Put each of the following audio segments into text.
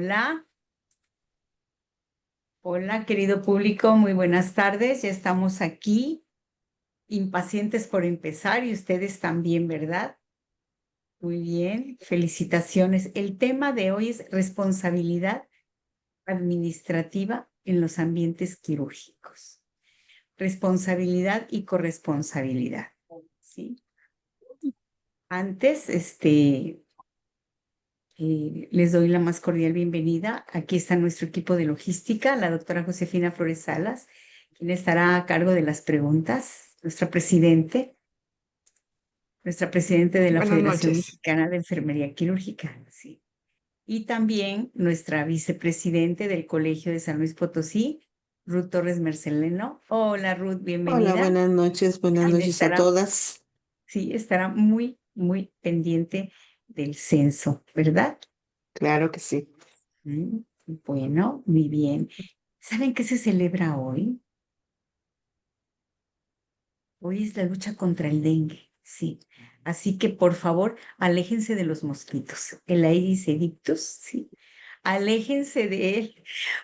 Hola, hola querido público, muy buenas tardes. Ya estamos aquí, impacientes por empezar y ustedes también, ¿verdad? Muy bien, felicitaciones. El tema de hoy es responsabilidad administrativa en los ambientes quirúrgicos. Responsabilidad y corresponsabilidad, ¿sí? Antes, les doy la más cordial bienvenida. Aquí está nuestro equipo de logística, la doctora Josefina Flores Salas, quien estará a cargo de las preguntas, nuestra presidente de la Buenas Federación noches. Mexicana de Enfermería Quirúrgica, sí. Y también nuestra vicepresidente del Colegio de San Luis Potosí, Ruth Torres Merceleno. Hola, Ruth, Hola, bienvenida. buenas Quien noches a estará, todas. sí, estará muy, muy pendiente del censo, ¿verdad? Claro que sí. Mm, Bueno, muy bien. ¿Saben qué se celebra hoy? Hoy es la lucha contra el dengue, sí. Así que por favor, aléjense de los mosquitos. El Aedes aegyptus, sí. Aléjense de él,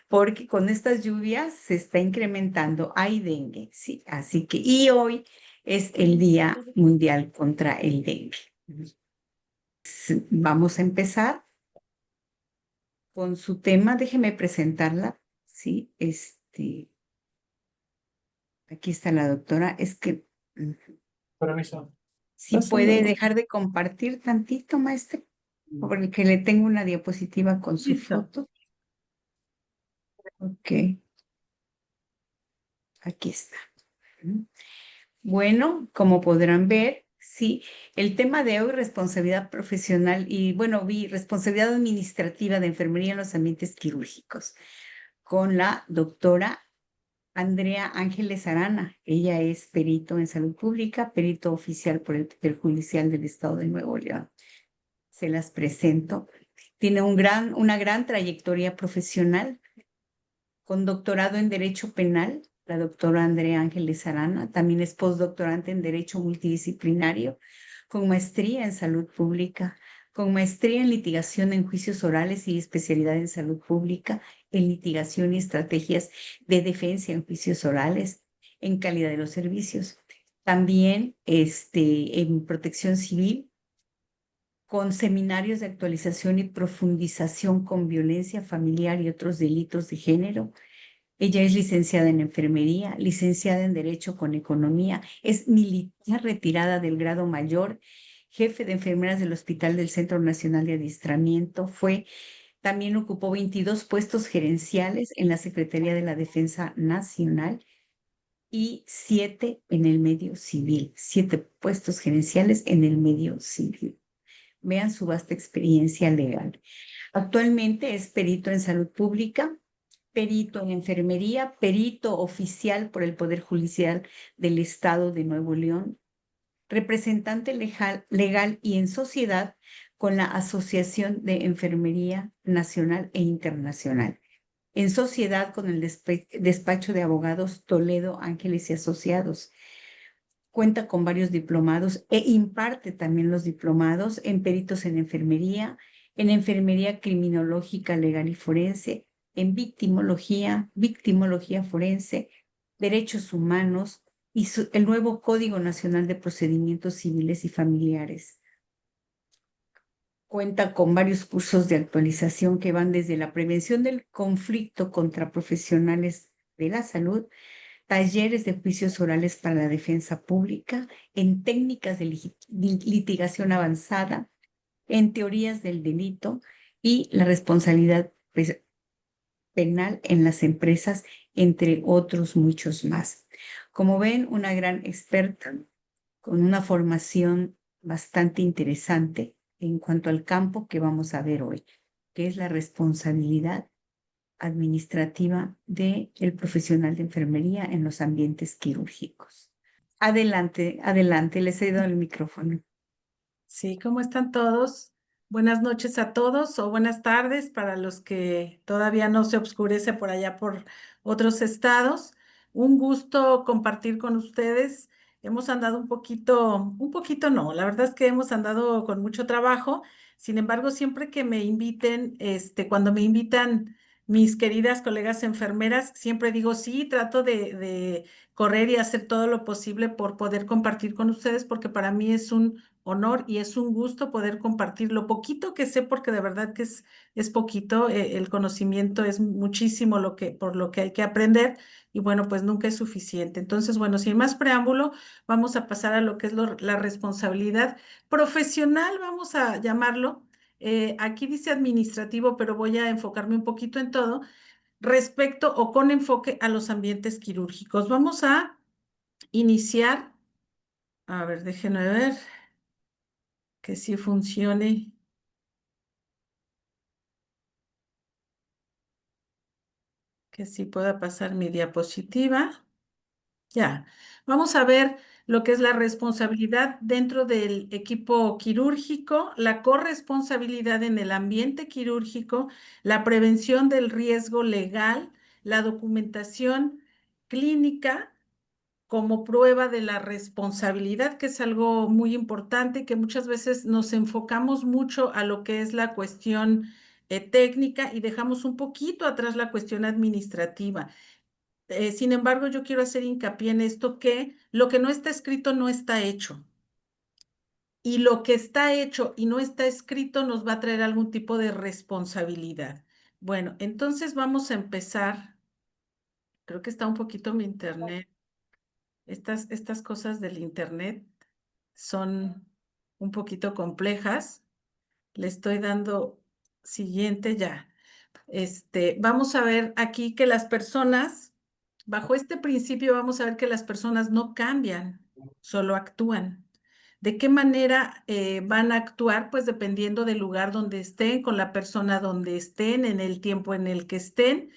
porque con estas lluvias se está incrementando. Hay dengue, sí. Así que, y hoy es el Día Mundial contra el Dengue. Vamos a empezar con su tema. Déjeme presentarla, sí. Aquí está la doctora. Es que Permiso. si puede Pásame. dejar de compartir tantito, maestra, porque le tengo una diapositiva con su Listo. foto. Ok, aquí está. Bueno, como podrán ver, sí, el tema de hoy, responsabilidad profesional y, bueno, vi responsabilidad administrativa de enfermería en los ambientes quirúrgicos, con la doctora Andrea Ángeles Arana. Ella es perito en salud pública, perito oficial por el Poder Judicial del Estado de Nuevo León. Se las presento. Tiene una gran trayectoria profesional con doctorado en Derecho Penal, la doctora Andrea Ángeles Arana. También es postdoctorante en Derecho Multidisciplinario, con maestría en Salud Pública, con maestría en Litigación en Juicios Orales y especialidad en Salud Pública, en Litigación y Estrategias de Defensa en Juicios Orales, en Calidad de los Servicios. También en Protección Civil, con seminarios de actualización y profundización con violencia familiar y otros delitos de género. Ella es licenciada en enfermería, licenciada en Derecho con Economía, es militar retirada del grado mayor, jefe de enfermeras del Hospital del Centro Nacional de Adiestramiento, también ocupó 22 puestos gerenciales en la Secretaría de la Defensa Nacional y 7 en el medio civil, 7 puestos gerenciales en el medio civil. Vean su vasta experiencia legal. Actualmente es perito en salud pública, perito en enfermería, perito oficial por el Poder Judicial del Estado de Nuevo León, representante legal y en sociedad con la Asociación de Enfermería Nacional e Internacional, en sociedad con el despacho de abogados Toledo Ángeles y Asociados. Cuenta con varios diplomados e imparte también los diplomados en peritos en enfermería criminológica, legal y forense, en victimología forense, derechos humanos y el nuevo Código Nacional de Procedimientos Civiles y Familiares. Cuenta con varios cursos de actualización que van desde la prevención del conflicto contra profesionales de la salud, talleres de juicios orales para la defensa pública, en técnicas de litigación avanzada, en teorías del delito y la responsabilidad penal en las empresas, entre otros muchos más. Como ven, una gran experta con una formación bastante interesante en cuanto al campo que vamos a ver hoy, que es la responsabilidad administrativa del profesional de enfermería en los ambientes quirúrgicos. Adelante, adelante, les cedo el micrófono. Sí, ¿cómo están todos? Buenas noches a todos o buenas tardes para los que todavía no se oscurece por allá por otros estados. Un gusto compartir con ustedes hemos andado un poquito no, la verdad es que hemos andado con mucho trabajo. Sin embargo, siempre que me inviten, cuando me invitan mis queridas colegas enfermeras, siempre digo sí, trato de correr y hacer todo lo posible por poder compartir con ustedes, porque para mí es un honor y es un gusto poder compartir lo poquito que sé, porque de verdad que es poquito, el conocimiento es muchísimo por lo que hay que aprender y bueno, pues nunca es suficiente. Entonces, bueno, sin más preámbulo, vamos a pasar a lo que es la responsabilidad profesional, vamos a llamarlo. Aquí dice administrativo, pero voy a enfocarme un poquito en todo respecto o con enfoque a los ambientes quirúrgicos. Vamos a iniciar, a ver, déjenme ver que sí funcione, que sí pueda pasar mi diapositiva. Ya, vamos a ver lo que es la responsabilidad dentro del equipo quirúrgico, la corresponsabilidad en el ambiente quirúrgico, la prevención del riesgo legal, la documentación clínica como prueba de la responsabilidad, que es algo muy importante, que muchas veces nos enfocamos mucho a lo que es la cuestión técnica y dejamos un poquito atrás la cuestión administrativa. Sin embargo, yo quiero hacer hincapié en esto que lo que no está escrito no está hecho. Y lo que está hecho y no está escrito nos va a traer algún tipo de responsabilidad. Bueno, entonces vamos a empezar. Creo que está un poquito mi internet. Estas cosas del internet son un poquito complejas. Le estoy dando siguiente ya. Vamos a ver aquí que las personas, bajo este principio, vamos a ver que las personas no cambian, solo actúan. ¿De qué manera van a actuar? Pues dependiendo del lugar donde estén, con la persona donde estén, en el tiempo en el que estén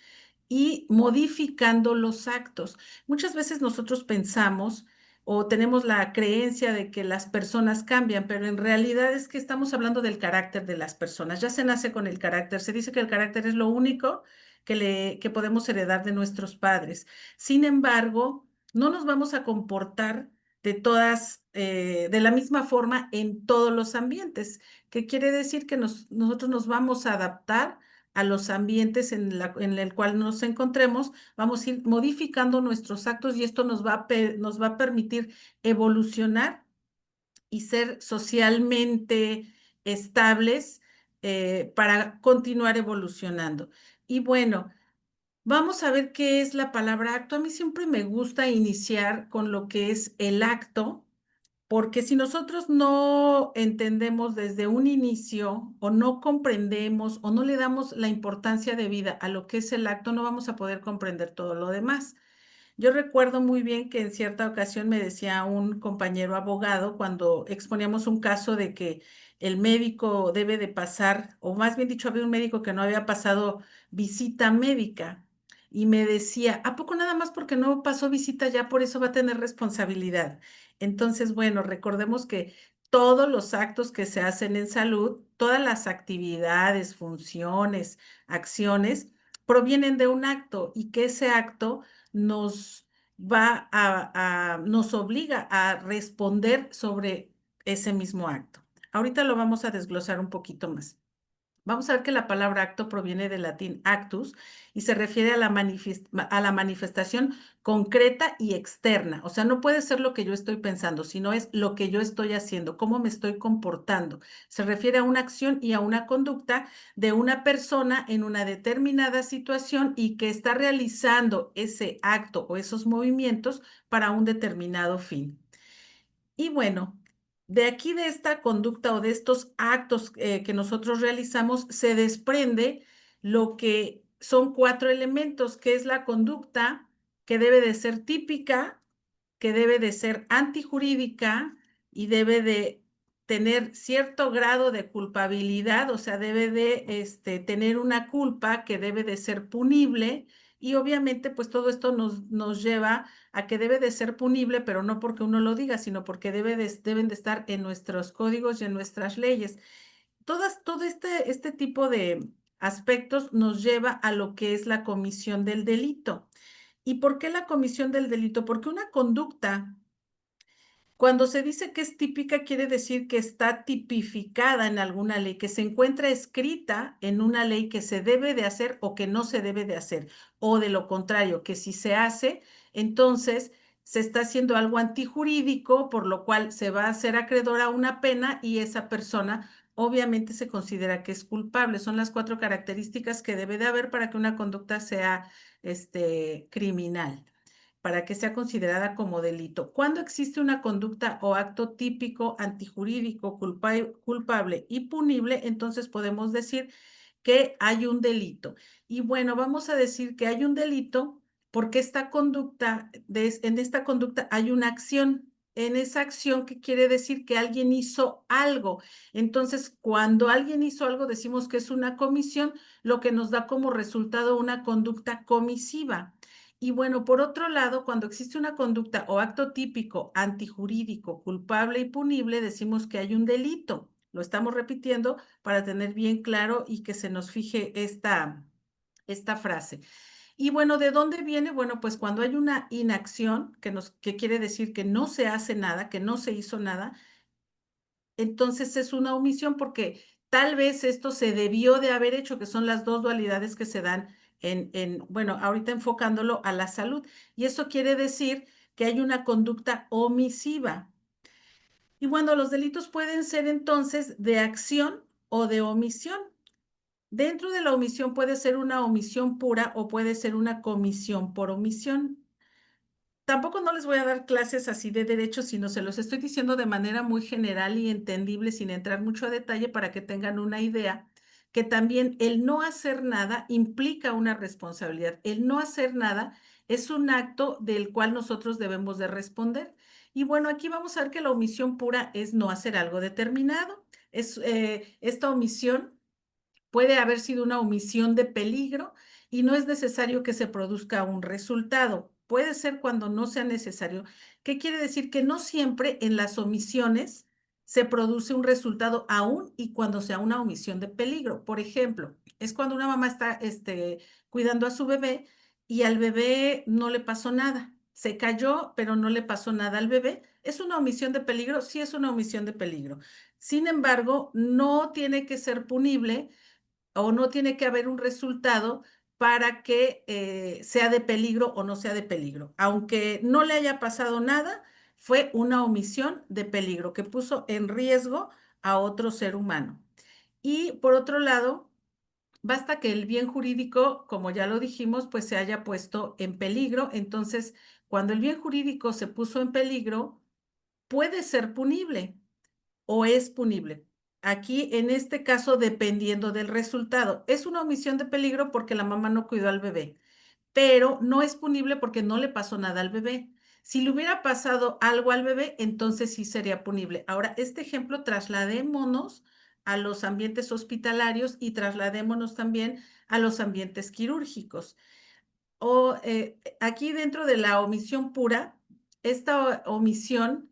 y modificando los actos. Muchas veces nosotros pensamos o tenemos la creencia de que las personas cambian, pero en realidad es que estamos hablando del carácter de las personas. Ya se nace con el carácter. Se dice que el carácter es lo único que podemos heredar de nuestros padres. Sin embargo, no nos vamos a comportar de la misma forma en todos los ambientes, que quiere decir que nosotros nos vamos a adaptar a los ambientes en el cual nos encontremos, vamos a ir modificando nuestros actos y esto nos va a permitir evolucionar y ser socialmente estables para continuar evolucionando. Y bueno, vamos a ver qué es la palabra acto. A mí siempre me gusta iniciar con lo que es el acto porque si nosotros no entendemos desde un inicio o no comprendemos o no le damos la importancia de vida a lo que es el acto, no vamos a poder comprender todo lo demás. Yo recuerdo muy bien que en cierta ocasión me decía un compañero abogado cuando exponíamos un caso de que el médico debe de pasar, o más bien dicho, había un médico que no había pasado visita médica y me decía, ¿a poco nada más porque no pasó visita ya por eso va a tener responsabilidad? Entonces, bueno, recordemos que todos los actos que se hacen en salud, todas las actividades, funciones, acciones, provienen de un acto y que ese acto nos nos obliga a responder sobre ese mismo acto. Ahorita lo vamos a desglosar un poquito más. Vamos a ver que la palabra acto proviene del latín actus y se refiere a a la manifestación concreta y externa. O sea, no puede ser lo que yo estoy pensando, sino es lo que yo estoy haciendo, cómo me estoy comportando. Se refiere a una acción y a una conducta de una persona en una determinada situación y que está realizando ese acto o esos movimientos para un determinado fin. Y bueno, de aquí de esta conducta o de estos actos que nosotros realizamos se desprende lo que son cuatro elementos, que es la conducta que debe de ser típica, que debe de ser antijurídica y debe de tener cierto grado de culpabilidad, o sea, debe de tener una culpa que debe de ser punible y obviamente pues todo esto nos lleva a que debe de ser punible, pero no porque uno lo diga, sino porque deben de estar en nuestros códigos y en nuestras leyes. Todo este tipo de aspectos nos lleva a lo que es la comisión del delito. ¿Y por qué la comisión del delito? Porque una conducta Cuando se dice que es típica, quiere decir que está tipificada en alguna ley, que se encuentra escrita en una ley que se debe de hacer o que no se debe de hacer, o de lo contrario, que si se hace, entonces se está haciendo algo antijurídico, por lo cual se va a hacer acreedor a una pena y esa persona obviamente se considera que es culpable. Son las 4 características que debe de haber para que una conducta sea criminal, para que sea considerada como delito. Cuando existe una conducta o acto típico, antijurídico, culpable y punible, entonces podemos decir que hay un delito. Y bueno, vamos a decir que hay un delito porque esta conducta, en esta conducta hay una acción. En esa acción, ¿qué quiere decir? Que alguien hizo algo. Entonces, cuando alguien hizo algo, decimos que es una comisión, lo que nos da como resultado una conducta comisiva. Y bueno, por otro lado, cuando existe una conducta o acto típico, antijurídico, culpable y punible, decimos que hay un delito. Lo estamos repitiendo para tener bien claro y que se nos fije esta frase. Y bueno, ¿de dónde viene? Bueno, pues cuando hay una inacción, que quiere decir que no se hace nada, que no se hizo nada, entonces es una omisión porque tal vez esto se debió de haber hecho, que son las 2 dualidades que se dan bueno, ahorita enfocándolo a la salud. Y eso quiere decir que hay una conducta omisiva. Y bueno, los delitos pueden ser entonces de acción o de omisión. Dentro de la omisión puede ser una omisión pura o puede ser una comisión por omisión. Tampoco no les voy a dar clases así de derecho, sino se los estoy diciendo de manera muy general y entendible, sin entrar mucho a detalle, para que tengan una idea que también el no hacer nada implica una responsabilidad. El no hacer nada es un acto del cual nosotros debemos de responder. Y bueno, aquí vamos a ver que la omisión pura es no hacer algo determinado. Esta omisión puede haber sido una omisión de peligro y no es necesario que se produzca un resultado. Puede ser cuando no sea necesario. ¿Qué quiere decir? Que no siempre en las omisiones se produce un resultado aún y cuando sea una omisión de peligro. Por ejemplo, es cuando una mamá está cuidando a su bebé y al bebé no le pasó nada. Se cayó, pero no le pasó nada al bebé. ¿Es una omisión de peligro? Sí, es una omisión de peligro. Sin embargo, no tiene que ser punible o no tiene que haber un resultado para que sea de peligro o no sea de peligro. Aunque no le haya pasado nada, fue una omisión de peligro que puso en riesgo a otro ser humano. Y por otro lado, basta que el bien jurídico, como ya lo dijimos, pues se haya puesto en peligro. Entonces, cuando el bien jurídico se puso en peligro, puede ser punible o es punible. Aquí, en este caso, dependiendo del resultado, es una omisión de peligro porque la mamá no cuidó al bebé, pero no es punible porque no le pasó nada al bebé. Si le hubiera pasado algo al bebé, entonces sí sería punible. Ahora, este ejemplo trasladémonos a los ambientes hospitalarios y trasladémonos también a los ambientes quirúrgicos. Aquí dentro de la omisión pura, esta omisión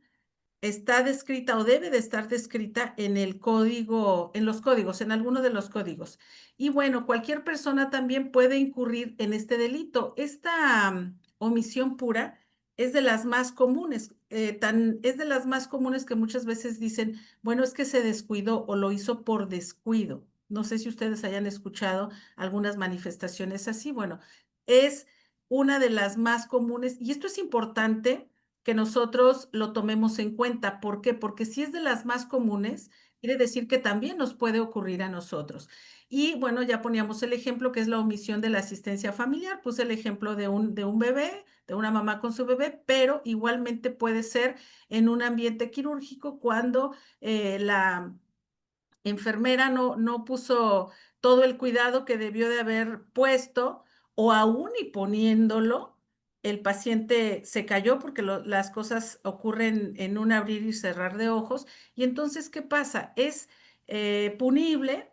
está descrita o debe de estar descrita en el código, en los códigos, en alguno de los códigos. Y bueno, cualquier persona también puede incurrir en este delito. Esta omisión pura es de las más comunes, es de las más comunes que muchas veces dicen, bueno, es que se descuidó o lo hizo por descuido. No sé si ustedes hayan escuchado algunas manifestaciones así. Bueno, es una de las más comunes y esto es importante que nosotros lo tomemos en cuenta. ¿Por qué? Porque si es de las más comunes, quiere decir que también nos puede ocurrir a nosotros. Y bueno, ya poníamos el ejemplo que es la omisión de la asistencia familiar. Puse el ejemplo de un bebé, de una mamá con su bebé, pero igualmente puede ser en un ambiente quirúrgico cuando la enfermera no puso todo el cuidado que debió de haber puesto o aún y poniéndolo, el paciente se cayó porque las cosas ocurren en un abrir y cerrar de ojos. Y entonces, ¿qué pasa? Es punible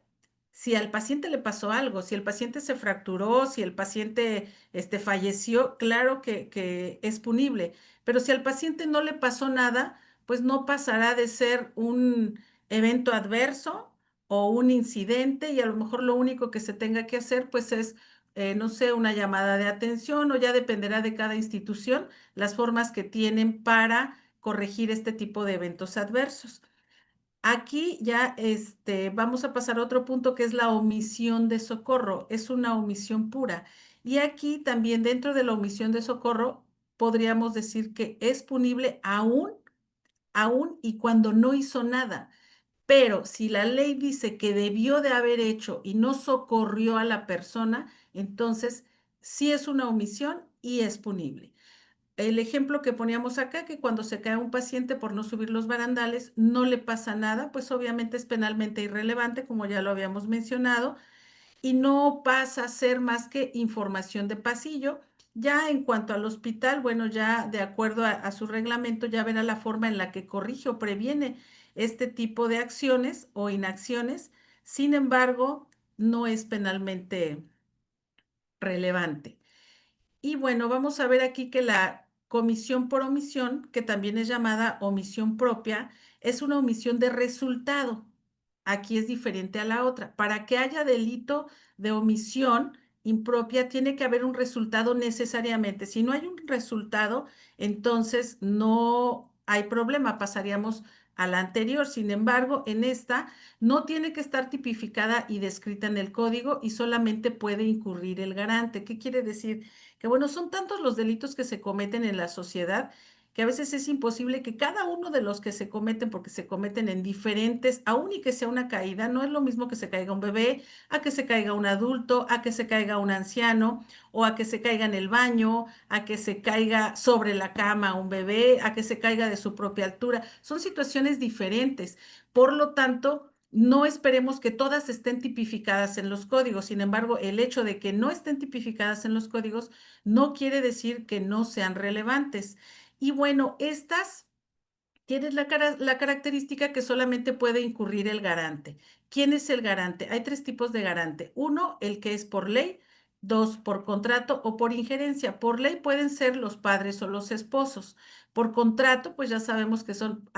si al paciente le pasó algo, si el paciente se fracturó, si el paciente falleció, claro que es punible. Pero si al paciente no le pasó nada, pues no pasará de ser un evento adverso o un incidente y a lo mejor lo único que se tenga que hacer pues es, no sé, una llamada de atención o ya dependerá de cada institución las formas que tienen para corregir este tipo de eventos adversos. Aquí ya vamos a pasar a otro punto que es la omisión de socorro. Es una omisión pura. Y aquí también dentro de la omisión de socorro podríamos decir que es punible aún y cuando no hizo nada. Pero si la ley dice que debió de haber hecho y no socorrió a la persona, entonces sí es una omisión y es punible. El ejemplo que poníamos acá, que cuando se cae un paciente por no subir los barandales, no le pasa nada, pues obviamente es penalmente irrelevante, como ya lo habíamos mencionado, y no pasa a ser más que información de pasillo. Ya en cuanto al hospital, bueno, ya de acuerdo a su reglamento, ya verá la forma en la que corrige o previene este tipo de acciones o inacciones. Sin embargo, no es penalmente relevante. Y bueno, vamos a ver aquí que la comisión por omisión, que también es llamada omisión propia, es una omisión de resultado. Aquí es diferente a la otra. Para que haya delito de omisión impropia, tiene que haber un resultado necesariamente. Si no hay un resultado, entonces no hay problema, pasaríamos a la anterior. Sin embargo, en esta no tiene que estar tipificada y descrita en el código y solamente puede incurrir el garante. ¿Qué quiere decir? Que bueno, son tantos los delitos que se cometen en la sociedad que a veces es imposible que cada uno de los que se cometen, porque se cometen en diferentes, aun y que sea una caída, no es lo mismo que se caiga un bebé, a que se caiga un adulto, a que se caiga un anciano, o a que se caiga en el baño, a que se caiga sobre la cama un bebé, a que se caiga de su propia altura. Son situaciones diferentes. Por lo tanto, no esperemos que todas estén tipificadas en los códigos. Sin embargo, el hecho de que no estén tipificadas en los códigos no quiere decir que no sean relevantes. Y bueno, estas tienen la característica que solamente puede incurrir el garante. ¿Quién es el garante? Hay tres tipos de garante. Uno, el que es por ley. Dos, por contrato o por injerencia. Por ley pueden ser los padres o los esposos. Por contrato, pues ya sabemos que son,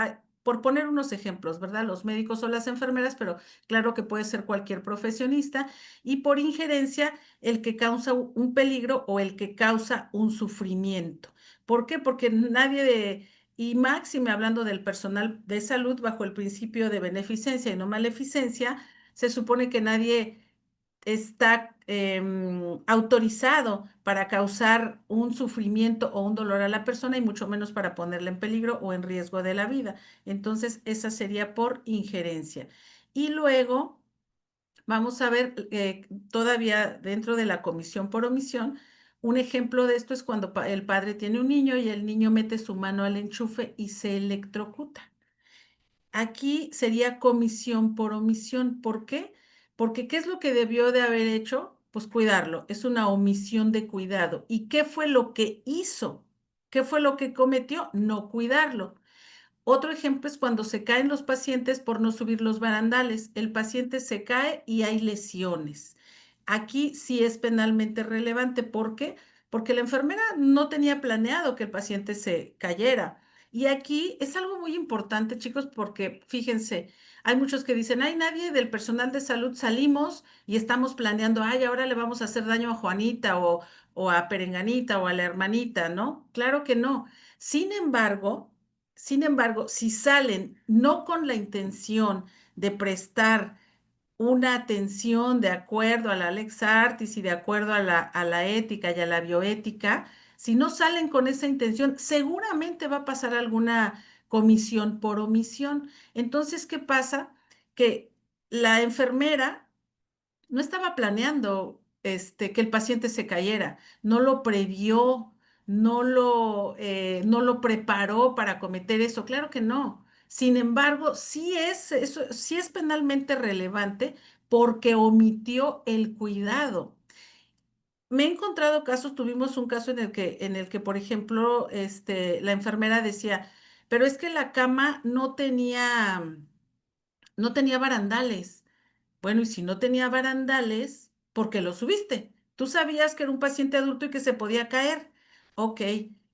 por poner unos ejemplos, ¿verdad? Los médicos o las enfermeras, pero claro que puede ser cualquier profesionista. Y por injerencia, el que causa un peligro o el que causa un sufrimiento. ¿Por qué? Porque nadie y máxime hablando del personal de salud bajo el principio de beneficencia y no maleficencia, se supone que nadie está autorizado para causar un sufrimiento o un dolor a la persona y mucho menos para ponerla en peligro o en riesgo de la vida. Entonces, esa sería por injerencia. Y luego vamos a ver todavía dentro de la comisión por omisión. Un ejemplo de esto es cuando el padre tiene un niño y el niño mete su mano al enchufe y se electrocuta. Aquí sería comisión por omisión. ¿Por qué? Porque ¿qué es lo que debió de haber hecho? Pues cuidarlo. Es una omisión de cuidado. ¿Y qué fue lo que hizo? ¿Qué fue lo que cometió? No cuidarlo. Otro ejemplo es cuando se caen los pacientes por no subir los barandales. El paciente se cae y hay lesiones. Aquí sí es penalmente relevante. ¿Por qué? Porque la enfermera no tenía planeado que el paciente se cayera. Y aquí es algo muy importante, chicos, porque fíjense, hay muchos que dicen, ay, nadie del personal de salud salimos y estamos planeando, ay, ahora le vamos a hacer daño a Juanita o a Perenganita o a la hermanita, ¿no? Claro que no. Sin embargo, si salen no con la intención de prestar una atención de acuerdo a la Lex Artis y de acuerdo a la ética y a la bioética, si no salen con esa intención, seguramente va a pasar alguna comisión por omisión. Entonces, ¿qué pasa? Que la enfermera no estaba planeando que el paciente se cayera, no lo previó, no lo preparó para cometer eso, claro que no. Sin embargo, sí es penalmente relevante porque omitió el cuidado. Me he encontrado casos, tuvimos un caso en el que, por ejemplo, la enfermera decía, pero es que la cama no tenía barandales. Bueno, y si no tenía barandales, ¿por qué lo subiste? Tú sabías que era un paciente adulto y que se podía caer. Ok.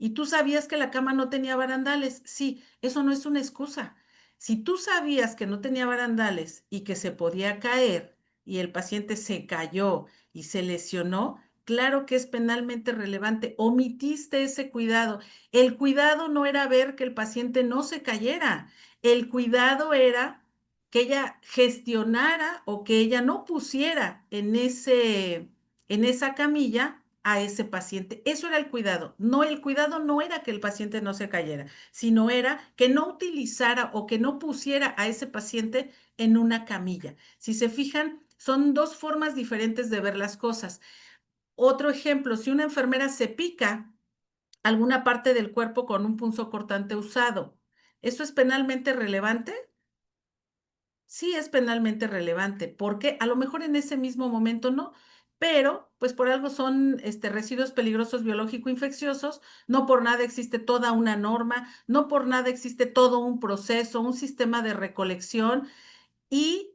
¿Y tú sabías que la cama no tenía barandales? Sí, eso no es una excusa. Si tú sabías que no tenía barandales y que se podía caer y el paciente se cayó y se lesionó, claro que es penalmente relevante. Omitiste ese cuidado. El cuidado no era ver que el paciente no se cayera. El cuidado era que ella gestionara o que ella no pusiera en esa camilla a ese paciente. Eso era el cuidado. No, el cuidado no era que el paciente no se cayera, sino era que no utilizara o que no pusiera a ese paciente en una camilla. Si se fijan, son dos formas diferentes de ver las cosas. Otro ejemplo, si una enfermera se pica alguna parte del cuerpo con un punzocortante usado, ¿eso es penalmente relevante? Sí es penalmente relevante, porque a lo mejor en ese mismo momento no, pero pues por algo son residuos peligrosos biológico-infecciosos, no por nada existe toda una norma, no por nada existe todo un proceso, un sistema de recolección y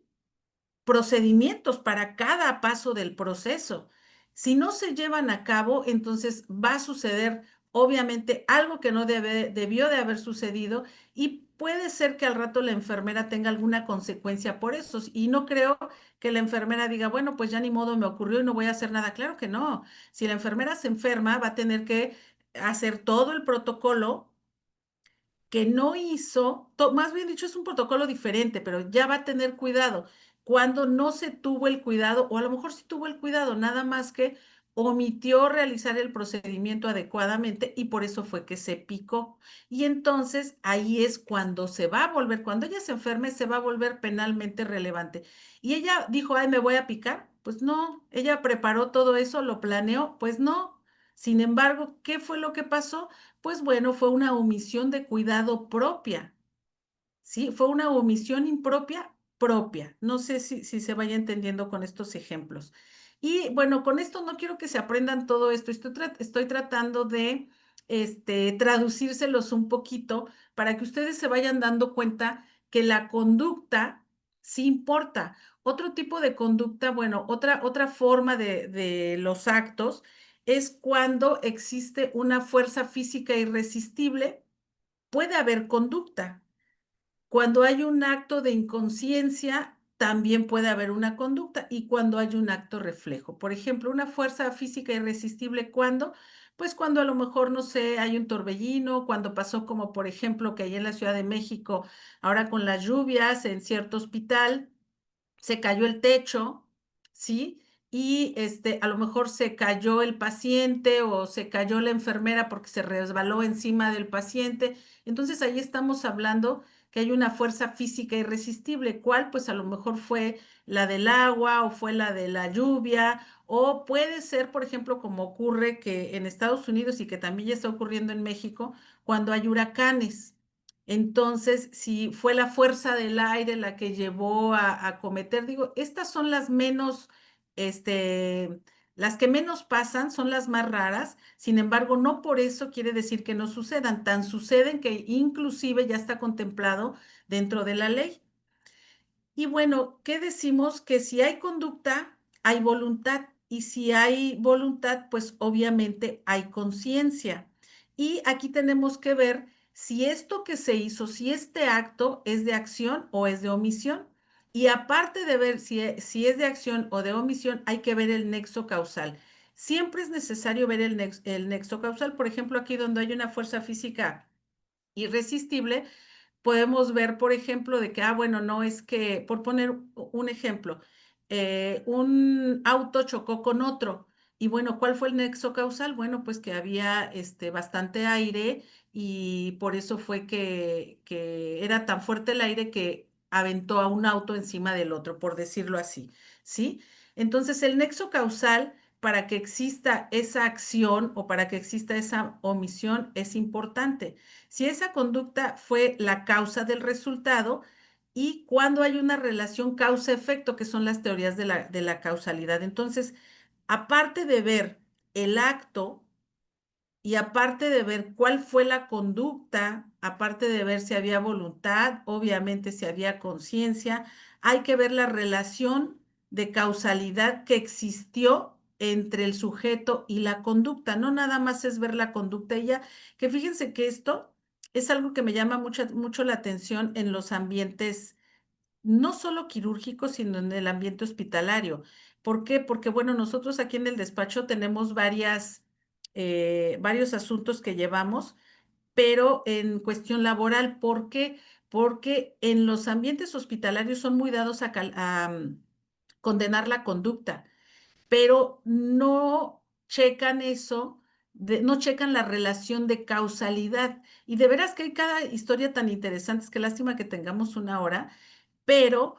procedimientos para cada paso del proceso. Si no se llevan a cabo, entonces va a suceder obviamente algo que no debió de haber sucedido y puede ser que al rato la enfermera tenga alguna consecuencia por eso. Y no creo que la enfermera diga, bueno, pues ya ni modo me ocurrió y no voy a hacer nada. Claro que no. Si la enfermera se enferma, va a tener que hacer todo el protocolo que no hizo, más bien dicho, es un protocolo diferente, pero ya va a tener cuidado. Cuando no se tuvo el cuidado, o a lo mejor sí tuvo el cuidado, nada más que omitió realizar el procedimiento adecuadamente y por eso fue que se picó. Y entonces ahí es cuando se va a volver, cuando ella se enferme, se va a volver penalmente relevante. Y ella dijo, ay, me voy a picar. Pues no, ella preparó todo eso, lo planeó, pues no. Sin embargo, ¿qué fue lo que pasó? Pues bueno, fue una omisión de cuidado propia, ¿sí? Fue una omisión impropia propia. No sé si se vaya entendiendo con estos ejemplos. Y bueno, con esto no quiero que se aprendan todo esto. Estoy tratando de traducírselos un poquito para que ustedes se vayan dando cuenta que la conducta sí importa. Otro tipo de conducta, bueno, otra forma de los actos es cuando existe una fuerza física irresistible, puede haber conducta. Cuando hay un acto de inconsciencia, también puede haber una conducta y cuando hay un acto reflejo. Por ejemplo, una fuerza física irresistible, ¿cuándo? Pues cuando a lo mejor, no sé, hay un torbellino, cuando pasó como por ejemplo que allá en la Ciudad de México, ahora con las lluvias en cierto hospital, se cayó el techo, ¿sí? Y a lo mejor se cayó el paciente o se cayó la enfermera porque se resbaló encima del paciente. Entonces ahí estamos hablando que hay una fuerza física irresistible. ¿Cuál? Pues a lo mejor fue la del agua o fue la de la lluvia o puede ser, por ejemplo, como ocurre que en Estados Unidos y que también ya está ocurriendo en México, cuando hay huracanes. Entonces, si fue la fuerza del aire la que llevó a cometer, digo, estas son las menos, este, las que menos pasan, son las más raras. Sin embargo, no por eso quiere decir que no sucedan. Tan suceden que inclusive ya está contemplado dentro de la ley. Y bueno, ¿qué decimos? Que si hay conducta, hay voluntad. Y si hay voluntad, pues obviamente hay conciencia. Y aquí tenemos que ver si esto que se hizo, si este acto es de acción o es de omisión. Y aparte de ver si es de acción o de omisión, hay que ver el nexo causal. Siempre es necesario ver el nexo causal. Por ejemplo, aquí donde hay una fuerza física irresistible, podemos ver, por ejemplo, de que, bueno, no es que, por poner un ejemplo, un auto chocó con otro. Y bueno, ¿cuál fue el nexo causal? Bueno, pues que había bastante aire y por eso fue que era tan fuerte el aire que aventó a un auto encima del otro, por decirlo así, ¿sí? Entonces, el nexo causal para que exista esa acción o para que exista esa omisión es importante. Si esa conducta fue la causa del resultado y cuando hay una relación causa-efecto, que son las teorías de la causalidad. Entonces, aparte de ver el acto y aparte de ver cuál fue la conducta, aparte de ver si había voluntad, obviamente si había conciencia, hay que ver la relación de causalidad que existió entre el sujeto y la conducta. No nada más es ver la conducta y ya, que fíjense que esto es algo que me llama mucho la atención en los ambientes no solo quirúrgico, sino en el ambiente hospitalario. ¿Por qué? Porque, bueno, nosotros aquí en el despacho tenemos varios asuntos que llevamos, pero en cuestión laboral. ¿Por qué? Porque en los ambientes hospitalarios son muy dados a condenar la conducta, pero no checan eso, no checan la relación de causalidad. Y de veras que hay cada historia tan interesante, es que lástima que tengamos una hora, pero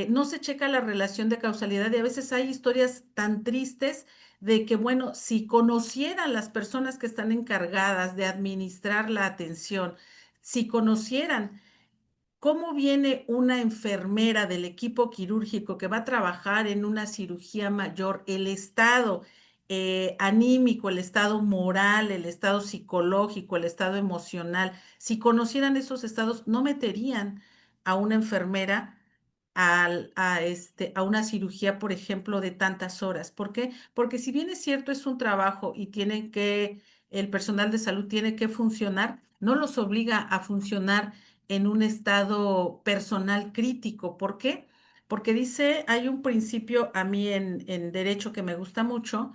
no se checa la relación de causalidad y a veces hay historias tan tristes de que, bueno, si conocieran las personas que están encargadas de administrar la atención, si conocieran ¿cómo viene una enfermera del equipo quirúrgico que va a trabajar en una cirugía mayor? El estado anímico, el estado moral, el estado psicológico, el estado emocional. Si conocieran esos estados, no meterían a una enfermera a una cirugía, por ejemplo, de tantas horas. ¿Por qué? Porque si bien es cierto, es un trabajo y el personal de salud tiene que funcionar, no los obliga a funcionar en un estado personal crítico. ¿Por qué? Porque hay un principio a mí en derecho que me gusta mucho,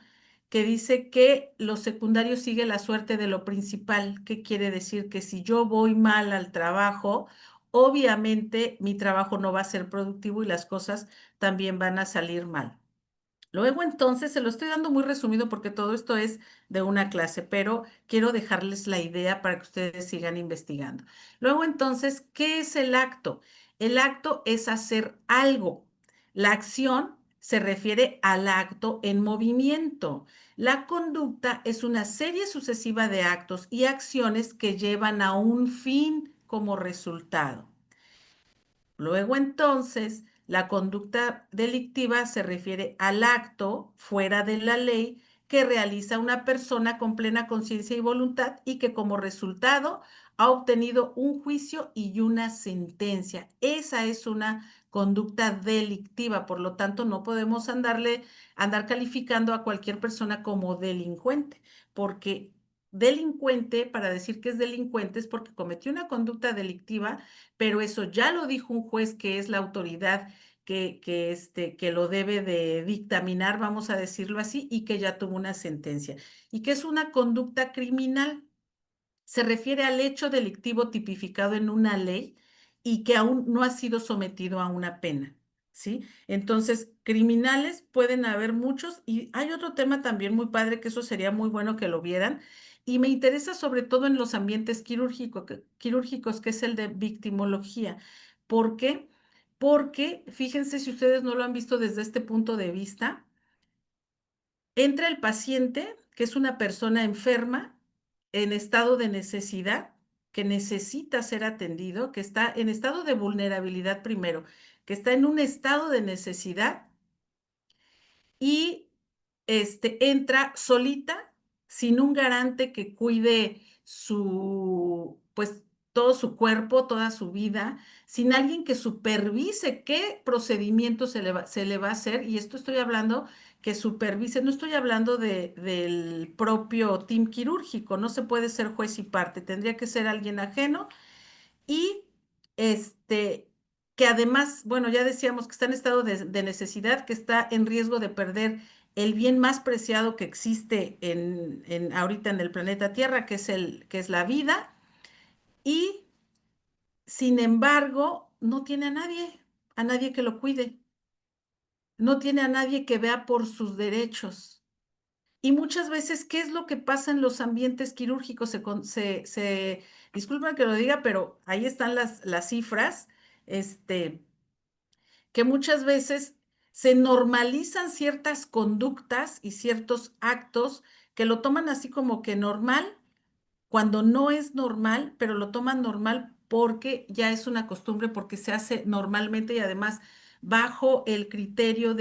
que dice que lo secundario sigue la suerte de lo principal. ¿Qué quiere decir? Que si yo voy mal al trabajo, obviamente mi trabajo no va a ser productivo y las cosas también van a salir mal. Luego entonces, se lo estoy dando muy resumido porque todo esto es de una clase, pero quiero dejarles la idea para que ustedes sigan investigando. Luego entonces, ¿qué es el acto? El acto es hacer algo. La acción se refiere al acto en movimiento. La conducta es una serie sucesiva de actos y acciones que llevan a un fin como resultado. Luego entonces, la conducta delictiva se refiere al acto fuera de la ley que realiza una persona con plena conciencia y voluntad y que como resultado ha obtenido un juicio y una sentencia. Esa es una conducta delictiva, por lo tanto no podemos andar calificando a cualquier persona como delincuente, porque delincuente, para decir que es delincuente, es porque cometió una conducta delictiva, pero eso ya lo dijo un juez que es la autoridad que lo debe de dictaminar, vamos a decirlo así, y que ya tuvo una sentencia. ¿Y qué es una conducta criminal? Se refiere al hecho delictivo tipificado en una ley y que aún no ha sido sometido a una pena, ¿sí? Entonces, criminales pueden haber muchos y hay otro tema también muy padre que eso sería muy bueno que lo vieran y me interesa sobre todo en los ambientes quirúrgicos, que es el de victimología. ¿Por qué? Porque, fíjense si ustedes no lo han visto desde este punto de vista, entra el paciente, que es una persona enferma, en estado de necesidad, que necesita ser atendido, que está en estado de vulnerabilidad primero, que está en un estado de necesidad y entra solita, sin un garante que cuide pues todo su cuerpo, toda su vida, sin alguien que supervise qué procedimiento se le va a hacer. Y esto estoy hablando que supervise, no estoy hablando del propio team quirúrgico, no se puede ser juez y parte, tendría que ser alguien ajeno y que además, bueno, ya decíamos que está en estado de necesidad, que está en riesgo de perder el bien más preciado que existe ahorita en el planeta Tierra, que es la vida, y sin embargo, no tiene a nadie que lo cuide, no tiene a nadie que vea por sus derechos. Y muchas veces, ¿qué es lo que pasa en los ambientes quirúrgicos? Disculpen que lo diga, pero ahí están las cifras, este, que muchas veces se normalizan ciertas conductas y ciertos actos que lo toman así como que normal, cuando no es normal, pero lo toman normal porque ya es una costumbre, porque se hace normalmente y además bajo el criterio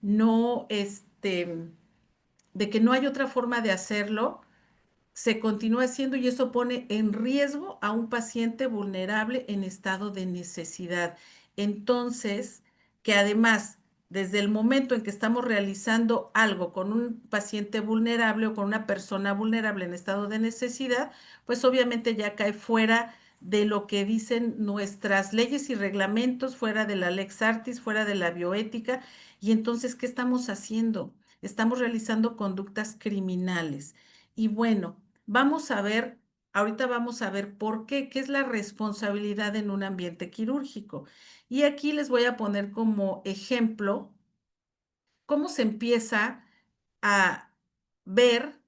no, de que no hay otra forma de hacerlo, se continúa haciendo y eso pone en riesgo a un paciente vulnerable en estado de necesidad. Entonces, que además, desde el momento en que estamos realizando algo con un paciente vulnerable o con una persona vulnerable en estado de necesidad, pues obviamente ya cae fuera de lo que dicen nuestras leyes y reglamentos, fuera de la Lex Artis, fuera de la bioética. Y entonces, ¿qué estamos haciendo? Estamos realizando conductas criminales. Y bueno, vamos a ver, ahorita vamos a ver por qué es la responsabilidad en un ambiente quirúrgico. Y aquí les voy a poner como ejemplo cómo se empieza a ver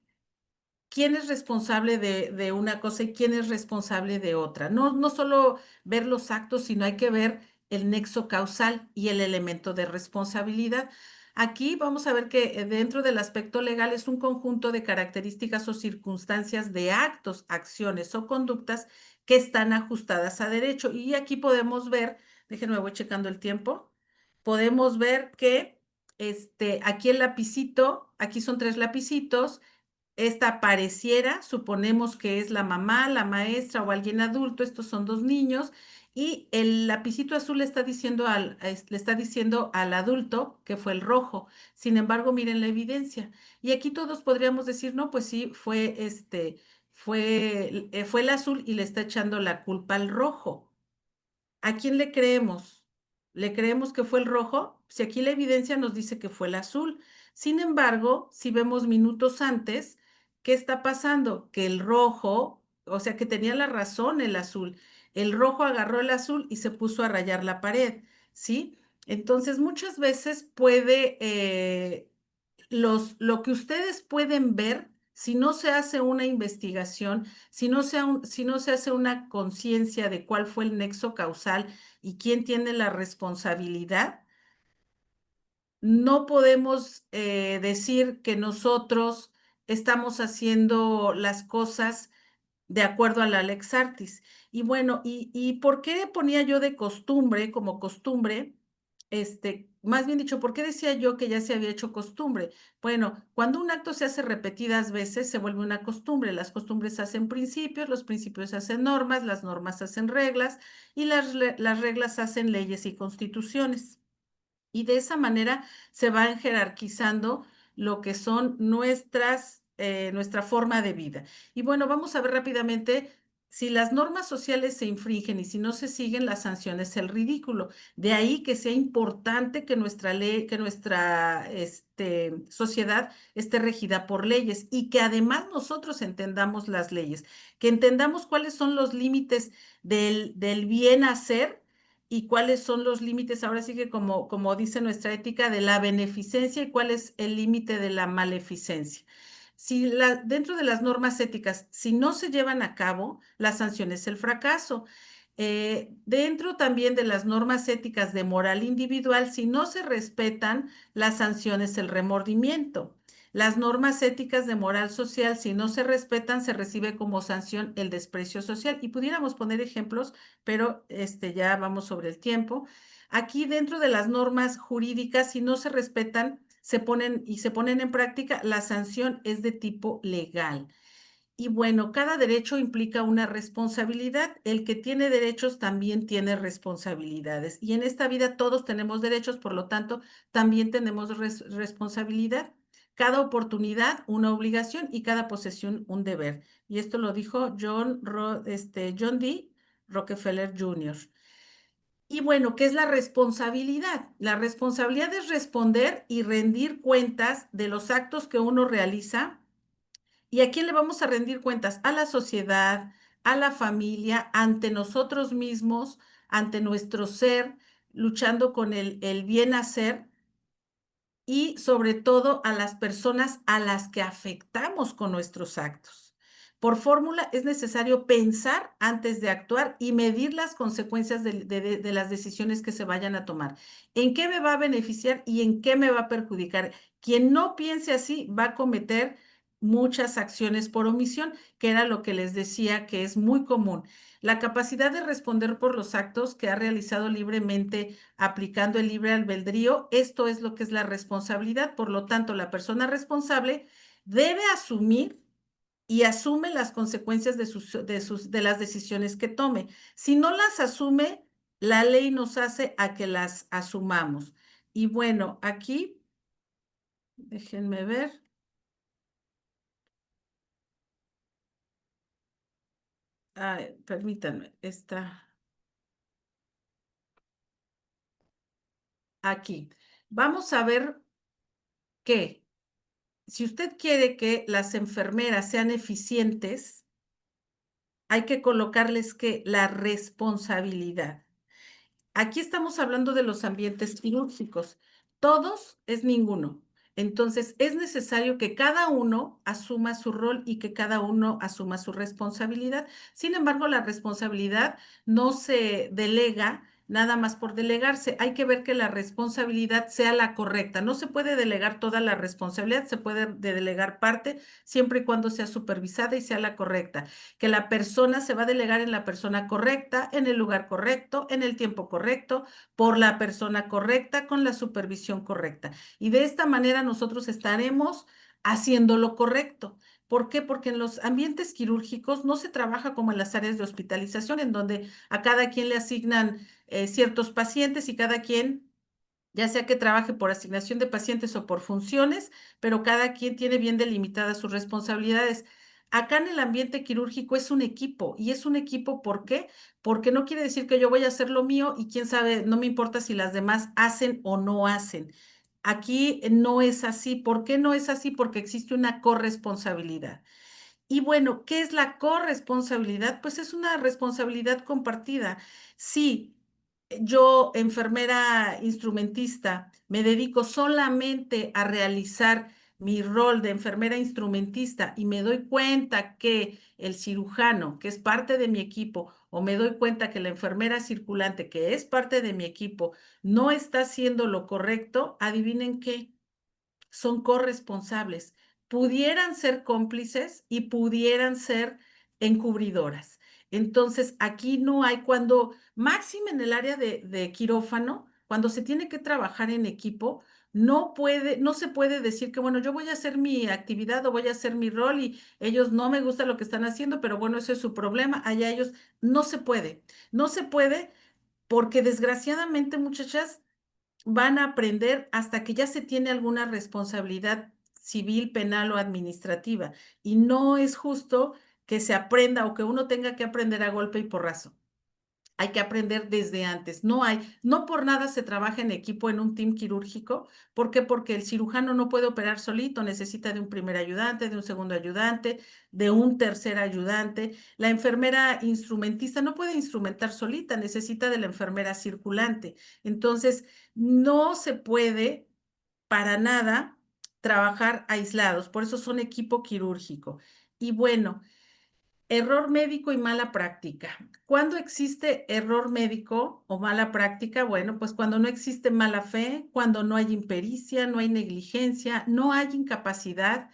quién es responsable de una cosa y quién es responsable de otra. No, no solo ver los actos, sino hay que ver el nexo causal y el elemento de responsabilidad. Aquí vamos a ver que dentro del aspecto legal es un conjunto de características o circunstancias de actos, acciones o conductas que están ajustadas a derecho. Y aquí podemos ver, déjenme, voy checando el tiempo, podemos ver que aquí el lapicito, aquí son 3 lapicitos. Esta pareciera, suponemos que es la mamá, la maestra o alguien adulto, estos son 2 niños, y el lapicito azul le está diciendo al adulto que fue el rojo. Sin embargo, miren la evidencia. Y aquí todos podríamos decir, no, pues sí, fue el azul y le está echando la culpa al rojo. ¿A quién le creemos? ¿Le creemos que fue el rojo? Si aquí la evidencia nos dice que fue el azul. Sin embargo, si vemos minutos antes, ¿qué está pasando? Que el rojo, o sea, que tenía la razón el azul. El rojo agarró el azul y se puso a rayar la pared, ¿sí? Entonces, muchas veces lo que ustedes pueden ver, si no se hace una investigación, si no se hace una conciencia de cuál fue el nexo causal y quién tiene la responsabilidad, no podemos decir que nosotros estamos haciendo las cosas de acuerdo a la Lex Artis. Y bueno, ¿y por qué ponía yo de costumbre, como costumbre? Más bien dicho, ¿por qué decía yo que ya se había hecho costumbre? Bueno, cuando un acto se hace repetidas veces, se vuelve una costumbre. Las costumbres hacen principios, los principios hacen normas, las normas hacen reglas y las reglas hacen leyes y constituciones. Y de esa manera se van jerarquizando lo que son nuestra forma de vida. Y bueno, vamos a ver rápidamente si las normas sociales se infringen y si no se siguen, la sanción es el ridículo. De ahí que sea importante que nuestra ley, que nuestra sociedad esté regida por leyes y que además nosotros entendamos las leyes, que entendamos cuáles son los límites del bien hacer y cuáles son los límites, ahora sí que como dice nuestra ética, de la beneficencia y cuál es el límite de la maleficencia. Dentro de las normas éticas, si no se llevan a cabo, la sanción es el fracaso. Dentro también de las normas éticas de moral individual, si no se respetan, la sanción es el remordimiento. Las normas éticas de moral social, si no se respetan, se recibe como sanción el desprecio social. Y pudiéramos poner ejemplos, pero ya vamos sobre el tiempo. Aquí dentro de las normas jurídicas, si no se respetan, se ponen en práctica, la sanción es de tipo legal. Y bueno, cada derecho implica una responsabilidad. El que tiene derechos también tiene responsabilidades. Y en esta vida todos tenemos derechos, por lo tanto, también tenemos responsabilidad. Cada oportunidad, una obligación y cada posesión, un deber. Y esto lo dijo John D. Rockefeller Jr. Y bueno, ¿qué es la responsabilidad? La responsabilidad es responder y rendir cuentas de los actos que uno realiza. ¿Y a quién le vamos a rendir cuentas? A la sociedad, a la familia, ante nosotros mismos, ante nuestro ser, luchando con el bien hacer y sobre todo a las personas a las que afectamos con nuestros actos. Por fórmula es necesario pensar antes de actuar y medir las consecuencias de las decisiones que se vayan a tomar. ¿En qué me va a beneficiar y en qué me va a perjudicar? Quien no piense así va a cometer muchas acciones por omisión, que era lo que les decía que es muy común. La capacidad de responder por los actos que ha realizado libremente aplicando el libre albedrío, esto es lo que es la responsabilidad. Por lo tanto, la persona responsable debe asumir y asume las consecuencias de las decisiones que tome. Si no las asume, la ley nos hace a que las asumamos. Y bueno, aquí, déjenme ver. permítanme, está aquí. Vamos a ver que si usted quiere que las enfermeras sean eficientes, hay que colocarles que la responsabilidad. Aquí estamos hablando de los ambientes quirúrgicos. Todos es ninguno. Entonces, es necesario que cada uno asuma su rol y que cada uno asuma su responsabilidad. Sin embargo, la responsabilidad no se delega nada más por delegarse. Hay que ver que la responsabilidad sea la correcta. No se puede delegar toda la responsabilidad, se puede delegar parte siempre y cuando sea supervisada y sea la correcta, que la persona se va a delegar en la persona correcta, en el lugar correcto, en el tiempo correcto, por la persona correcta, con la supervisión correcta. Y de esta manera nosotros estaremos haciendo lo correcto. ¿Por qué? Porque en los ambientes quirúrgicos no se trabaja como en las áreas de hospitalización, en donde a cada quien le asignan ciertos pacientes y cada quien, ya sea que trabaje por asignación de pacientes o por funciones, pero cada quien tiene bien delimitadas sus responsabilidades. Acá en el ambiente quirúrgico es un equipo, y es un equipo, ¿por qué? Porque no quiere decir que yo voy a hacer lo mío y quién sabe, no me importa si las demás hacen o no hacen. Aquí no es así. ¿Por qué no es así? Porque existe una corresponsabilidad. Y bueno, ¿qué es la corresponsabilidad? Pues es una responsabilidad compartida. Si yo, enfermera instrumentista, me dedico solamente a realizar mi rol de enfermera instrumentista y me doy cuenta que el cirujano, que es parte de mi equipo, o me doy cuenta que la enfermera circulante, que es parte de mi equipo, no está haciendo lo correcto, adivinen qué, son corresponsables. Pudieran ser cómplices y pudieran ser encubridoras. Entonces, aquí no hay, cuando, máximo en el área de quirófano, cuando se tiene que trabajar en equipo, no se puede decir que, bueno, yo voy a hacer mi actividad o voy a hacer mi rol y ellos no me gusta lo que están haciendo, pero bueno, ese es su problema, allá ellos, no se puede, no se puede porque desgraciadamente, muchachas, van a aprender hasta que ya se tiene alguna responsabilidad civil, penal o administrativa. Y no es justo que se aprenda o que uno tenga que aprender a golpe y porrazo. Hay que aprender desde antes. No por nada se trabaja en equipo en un team quirúrgico. ¿Por qué? Porque el cirujano no puede operar solito, necesita de un primer ayudante, de un segundo ayudante, de un tercer ayudante. La enfermera instrumentista no puede instrumentar solita, necesita de la enfermera circulante. Entonces, no se puede para nada trabajar aislados, por eso son equipo quirúrgico. Y bueno, error médico y mala práctica. ¿Cuándo existe error médico o mala práctica? Bueno, pues cuando no existe mala fe, cuando no hay impericia, no hay negligencia, no hay incapacidad.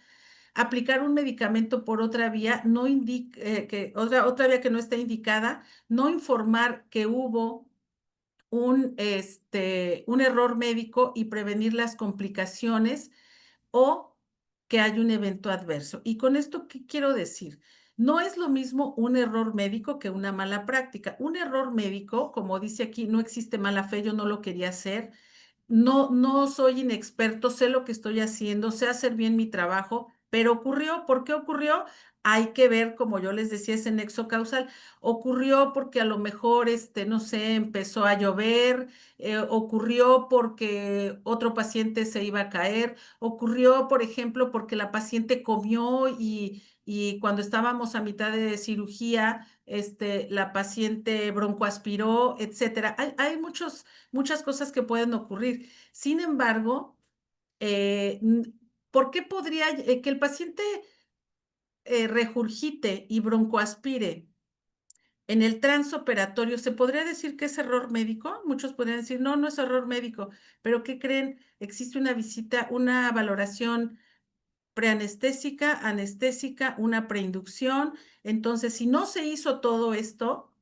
Aplicar un medicamento por otra vía no indica que otra vía que no está indicada, no informar que hubo un error médico y prevenir las complicaciones o que hay un evento adverso. Y con esto, ¿qué quiero decir? No es lo mismo un error médico que una mala práctica. Un error médico, como dice aquí, no existe mala fe, yo no lo quería hacer. No soy inexperto, sé lo que estoy haciendo, sé hacer bien mi trabajo, pero ocurrió. ¿Por qué ocurrió? Hay que ver, como yo les decía, ese nexo causal. Ocurrió porque a lo mejor, no sé, empezó a llover, ocurrió porque otro paciente se iba a caer, ocurrió, por ejemplo, porque la paciente comió y cuando estábamos a mitad de cirugía, la paciente broncoaspiró, etcétera. Hay muchas cosas que pueden ocurrir. Sin embargo, ¿por qué podría que el paciente regurgite y broncoaspire en el transoperatorio? ¿Se podría decir que es error médico? Muchos podrían decir, no, no es error médico, pero ¿qué creen? Existe una visita, una valoración preanestésica, anestésica, una preinducción. Entonces, si no se hizo todo esto,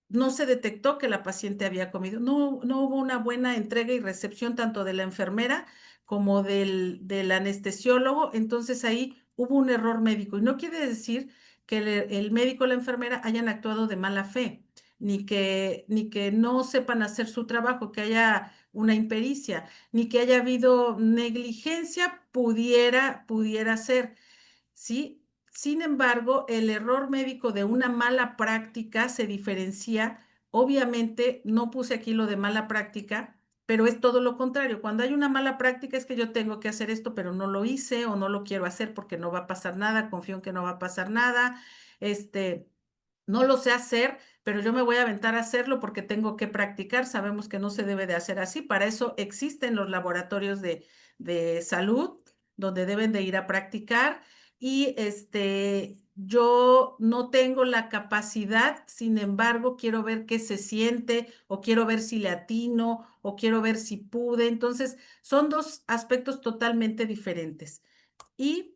no se detectó que la paciente había comido. No hubo una buena entrega y recepción tanto de la enfermera como del anestesiólogo. Entonces ahí hubo un error médico. Y no quiere decir que el médico o la enfermera hayan actuado de mala fe, ni que no sepan hacer su trabajo, que haya una impericia, ni que haya habido negligencia, pudiera ser. ¿Sí? Sin embargo, el error médico de una mala práctica se diferencia. Obviamente, no puse aquí lo de mala práctica, pero es todo lo contrario. Cuando hay una mala práctica es que yo tengo que hacer esto, pero no lo hice o no lo quiero hacer porque no va a pasar nada, confío en que no va a pasar nada. No lo sé hacer, pero yo me voy a aventar a hacerlo porque tengo que practicar. Sabemos que no se debe de hacer así. Para eso existen los laboratorios de salud donde deben de ir a practicar. Y yo no tengo la capacidad, sin embargo, quiero ver qué se siente, o quiero ver si le atino, o quiero ver si pude. Entonces, son dos aspectos totalmente diferentes. Y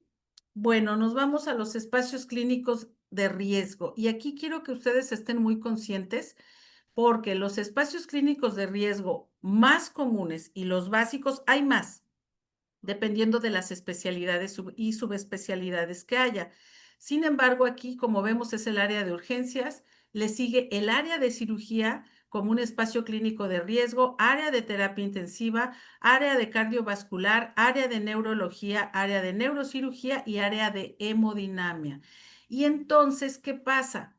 bueno, nos vamos a los espacios clínicos de riesgo. Y aquí quiero que ustedes estén muy conscientes porque los espacios clínicos de riesgo más comunes y los básicos, hay más, dependiendo de las especialidades y subespecialidades que haya. Sin embargo, aquí, como vemos, es el área de urgencias, le sigue el área de cirugía como un espacio clínico de riesgo, área de terapia intensiva, área de cardiovascular, área de neurología, área de neurocirugía y área de hemodinamia. Y entonces, ¿qué pasa?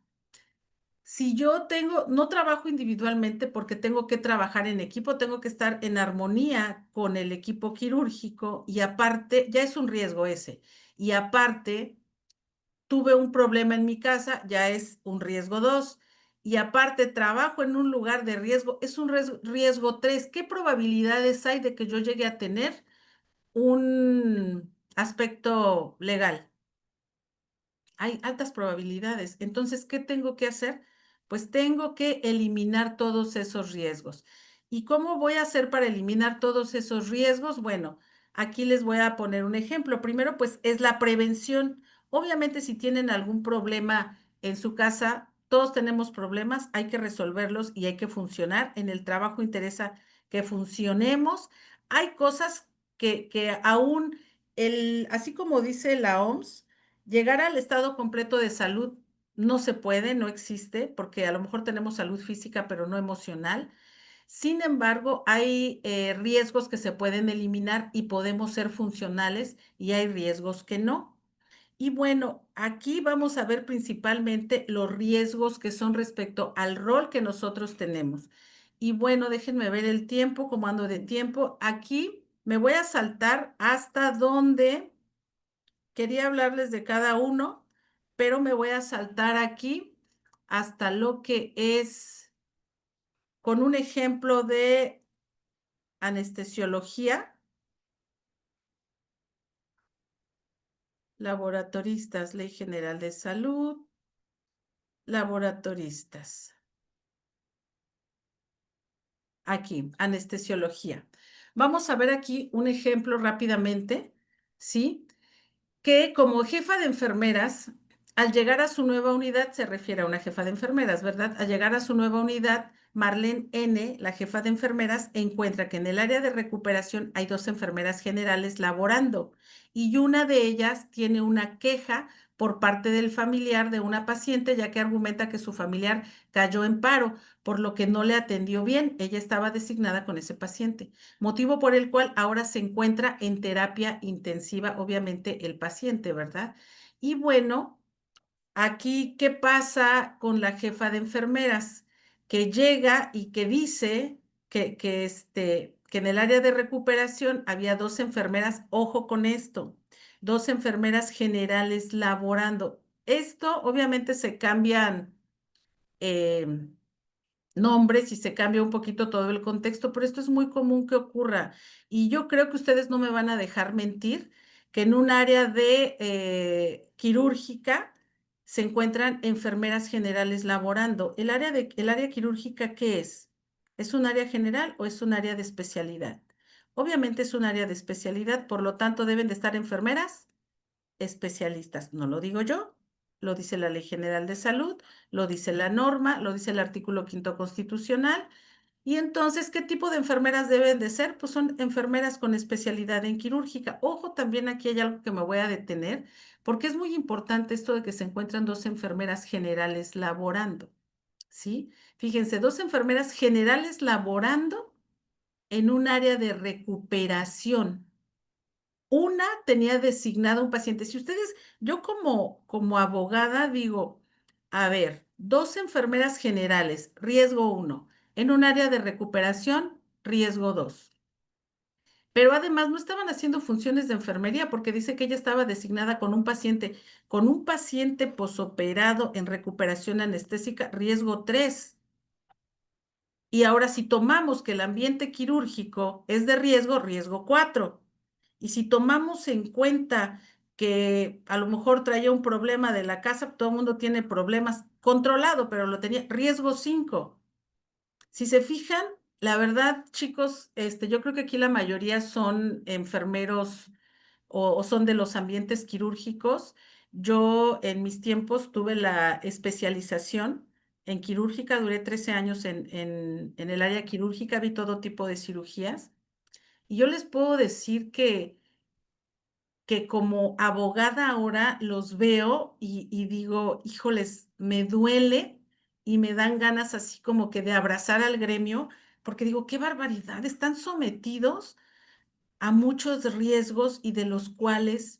Si yo no trabajo individualmente porque tengo que trabajar en equipo, tengo que estar en armonía con el equipo quirúrgico y aparte, ya es un riesgo ese. Y aparte, tuve un problema en mi casa, ya es un riesgo 2. Y aparte, trabajo en un lugar de riesgo, es un riesgo 3. ¿Qué probabilidades hay de que yo llegue a tener un aspecto legal? Hay altas probabilidades. Entonces, ¿qué tengo que hacer? Pues tengo que eliminar todos esos riesgos. ¿Y cómo voy a hacer para eliminar todos esos riesgos? Bueno, aquí les voy a poner un ejemplo. Primero, pues es la prevención. Obviamente, si tienen algún problema en su casa, todos tenemos problemas, hay que resolverlos y hay que funcionar. En el trabajo interesa que funcionemos. Hay cosas que aún, así como dice la OMS, llegar al estado completo de salud no se puede, no existe, porque a lo mejor tenemos salud física, pero no emocional. Sin embargo, hay riesgos que se pueden eliminar y podemos ser funcionales y hay riesgos que no. Y bueno, aquí vamos a ver principalmente los riesgos que son respecto al rol que nosotros tenemos. Y bueno, déjenme ver el tiempo, cómo ando de tiempo. Aquí me voy a saltar hasta donde quería hablarles de cada uno, pero me voy a saltar aquí hasta lo que es con un ejemplo de anestesiología, laboratoristas, Ley General de Salud, laboratoristas. Aquí, anestesiología. Vamos a ver aquí un ejemplo rápidamente, ¿sí? Que como jefa de enfermeras, al llegar a su nueva unidad, se refiere a una jefa de enfermeras, ¿verdad? Al llegar a su nueva unidad, Marlene N., la jefa de enfermeras, encuentra que en el área de recuperación hay 2 enfermeras generales laborando y una de ellas tiene una queja por parte del familiar de una paciente, ya que argumenta que su familiar cayó en paro, por lo que no le atendió bien. Ella estaba designada con ese paciente, motivo por el cual ahora se encuentra en terapia intensiva, obviamente el paciente, ¿verdad? Y bueno, aquí, ¿qué pasa con la jefa de enfermeras? Que llega y que dice que en el área de recuperación había 2 enfermeras, ojo con esto, 2 enfermeras generales laborando. Esto obviamente se cambian em, nombres y se cambia un poquito todo el contexto, pero esto es muy común que ocurra. Y yo creo que ustedes no me van a dejar mentir que en un área de quirúrgica se encuentran enfermeras generales laborando. El área quirúrgica, ¿qué es? ¿Es un área general o es un área de especialidad? Obviamente es un área de especialidad, por lo tanto deben de estar enfermeras especialistas. No lo digo yo, lo dice la Ley General de Salud, lo dice la norma, lo dice el artículo 5º constitucional. Y entonces, ¿qué tipo de enfermeras deben de ser? Pues son enfermeras con especialidad en quirúrgica. Ojo, también aquí hay algo que me voy a detener, porque es muy importante esto de que se encuentran 2 enfermeras generales laborando, ¿sí? Fíjense, 2 enfermeras generales laborando en un área de recuperación. una tenía designado un paciente. Si ustedes, yo como abogada digo, a ver, 2 enfermeras generales, riesgo 1, en un área de recuperación, riesgo 2. Pero además no estaban haciendo funciones de enfermería porque dice que ella estaba designada con un paciente posoperado en recuperación anestésica, riesgo 3. Y ahora si tomamos que el ambiente quirúrgico es de riesgo, riesgo 4. Y si tomamos en cuenta que a lo mejor traía un problema de la casa, todo el mundo tiene problemas controlado, pero lo tenía, riesgo 5. Si se fijan, la verdad, chicos, yo creo que aquí la mayoría son enfermeros o son de los ambientes quirúrgicos. Yo en mis tiempos tuve la especialización en quirúrgica, duré 13 años en el área quirúrgica, vi todo tipo de cirugías. Y yo les puedo decir que como abogada ahora los veo y digo, híjoles, me duele y me dan ganas así como que de abrazar al gremio, porque digo, qué barbaridad, están sometidos a muchos riesgos y de los cuales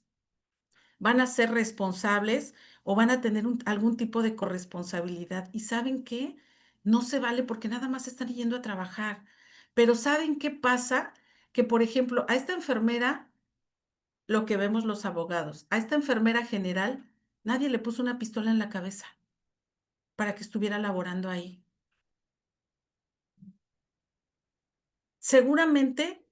van a ser responsables o van a tener algún tipo de corresponsabilidad. ¿Y saben qué? No se vale porque nada más están yendo a trabajar. Pero ¿saben qué pasa? Que, por ejemplo, a esta enfermera, lo que vemos los abogados, a esta enfermera general, nadie le puso una pistola en la cabeza para que estuviera laborando ahí. Seguramente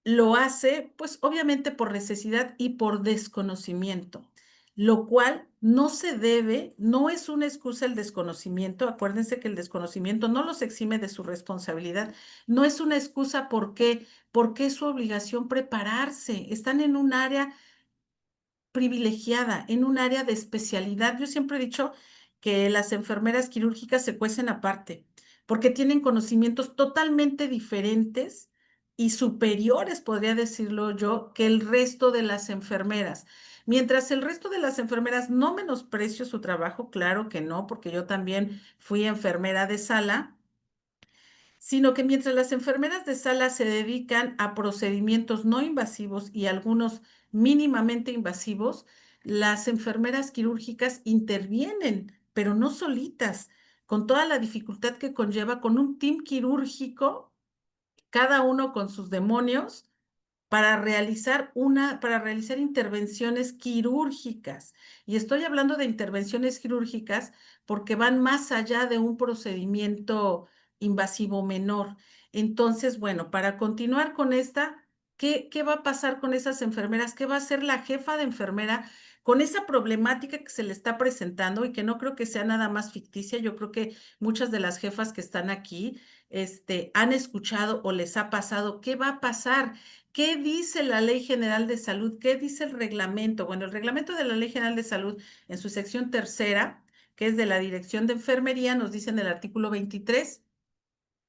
lo hace, pues obviamente por necesidad y por desconocimiento, lo cual no se debe, no es una excusa el desconocimiento. Acuérdense que el desconocimiento no los exime de su responsabilidad, no es una excusa. ¿Por qué? Porque es su obligación prepararse. Están en un área privilegiada, en un área de especialidad. Yo siempre he dicho que las enfermeras quirúrgicas se cuecen aparte, porque tienen conocimientos totalmente diferentes y superiores, podría decirlo yo, que el resto de las enfermeras. Mientras el resto de las enfermeras no menosprecio su trabajo, claro que no, porque yo también fui enfermera de sala, sino que mientras las enfermeras de sala se dedican a procedimientos no invasivos y algunos mínimamente invasivos, las enfermeras quirúrgicas intervienen, pero no solitas, con toda la dificultad que conlleva con un team quirúrgico, cada uno con sus demonios para realizar intervenciones quirúrgicas. Y estoy hablando de intervenciones quirúrgicas porque van más allá de un procedimiento invasivo menor. Entonces, bueno, para continuar con esta, ¿qué va a pasar con esas enfermeras? ¿Qué va a hacer la jefa de enfermera con esa problemática que se le está presentando y que no creo que sea nada más ficticia? Yo creo que muchas de las jefas que están aquí, han escuchado o les ha pasado. ¿Qué va a pasar? ¿Qué dice la Ley General de Salud? ¿Qué dice el reglamento? Bueno, el reglamento de la Ley General de Salud, en su sección tercera, que es de la Dirección de Enfermería, nos dice en el artículo 23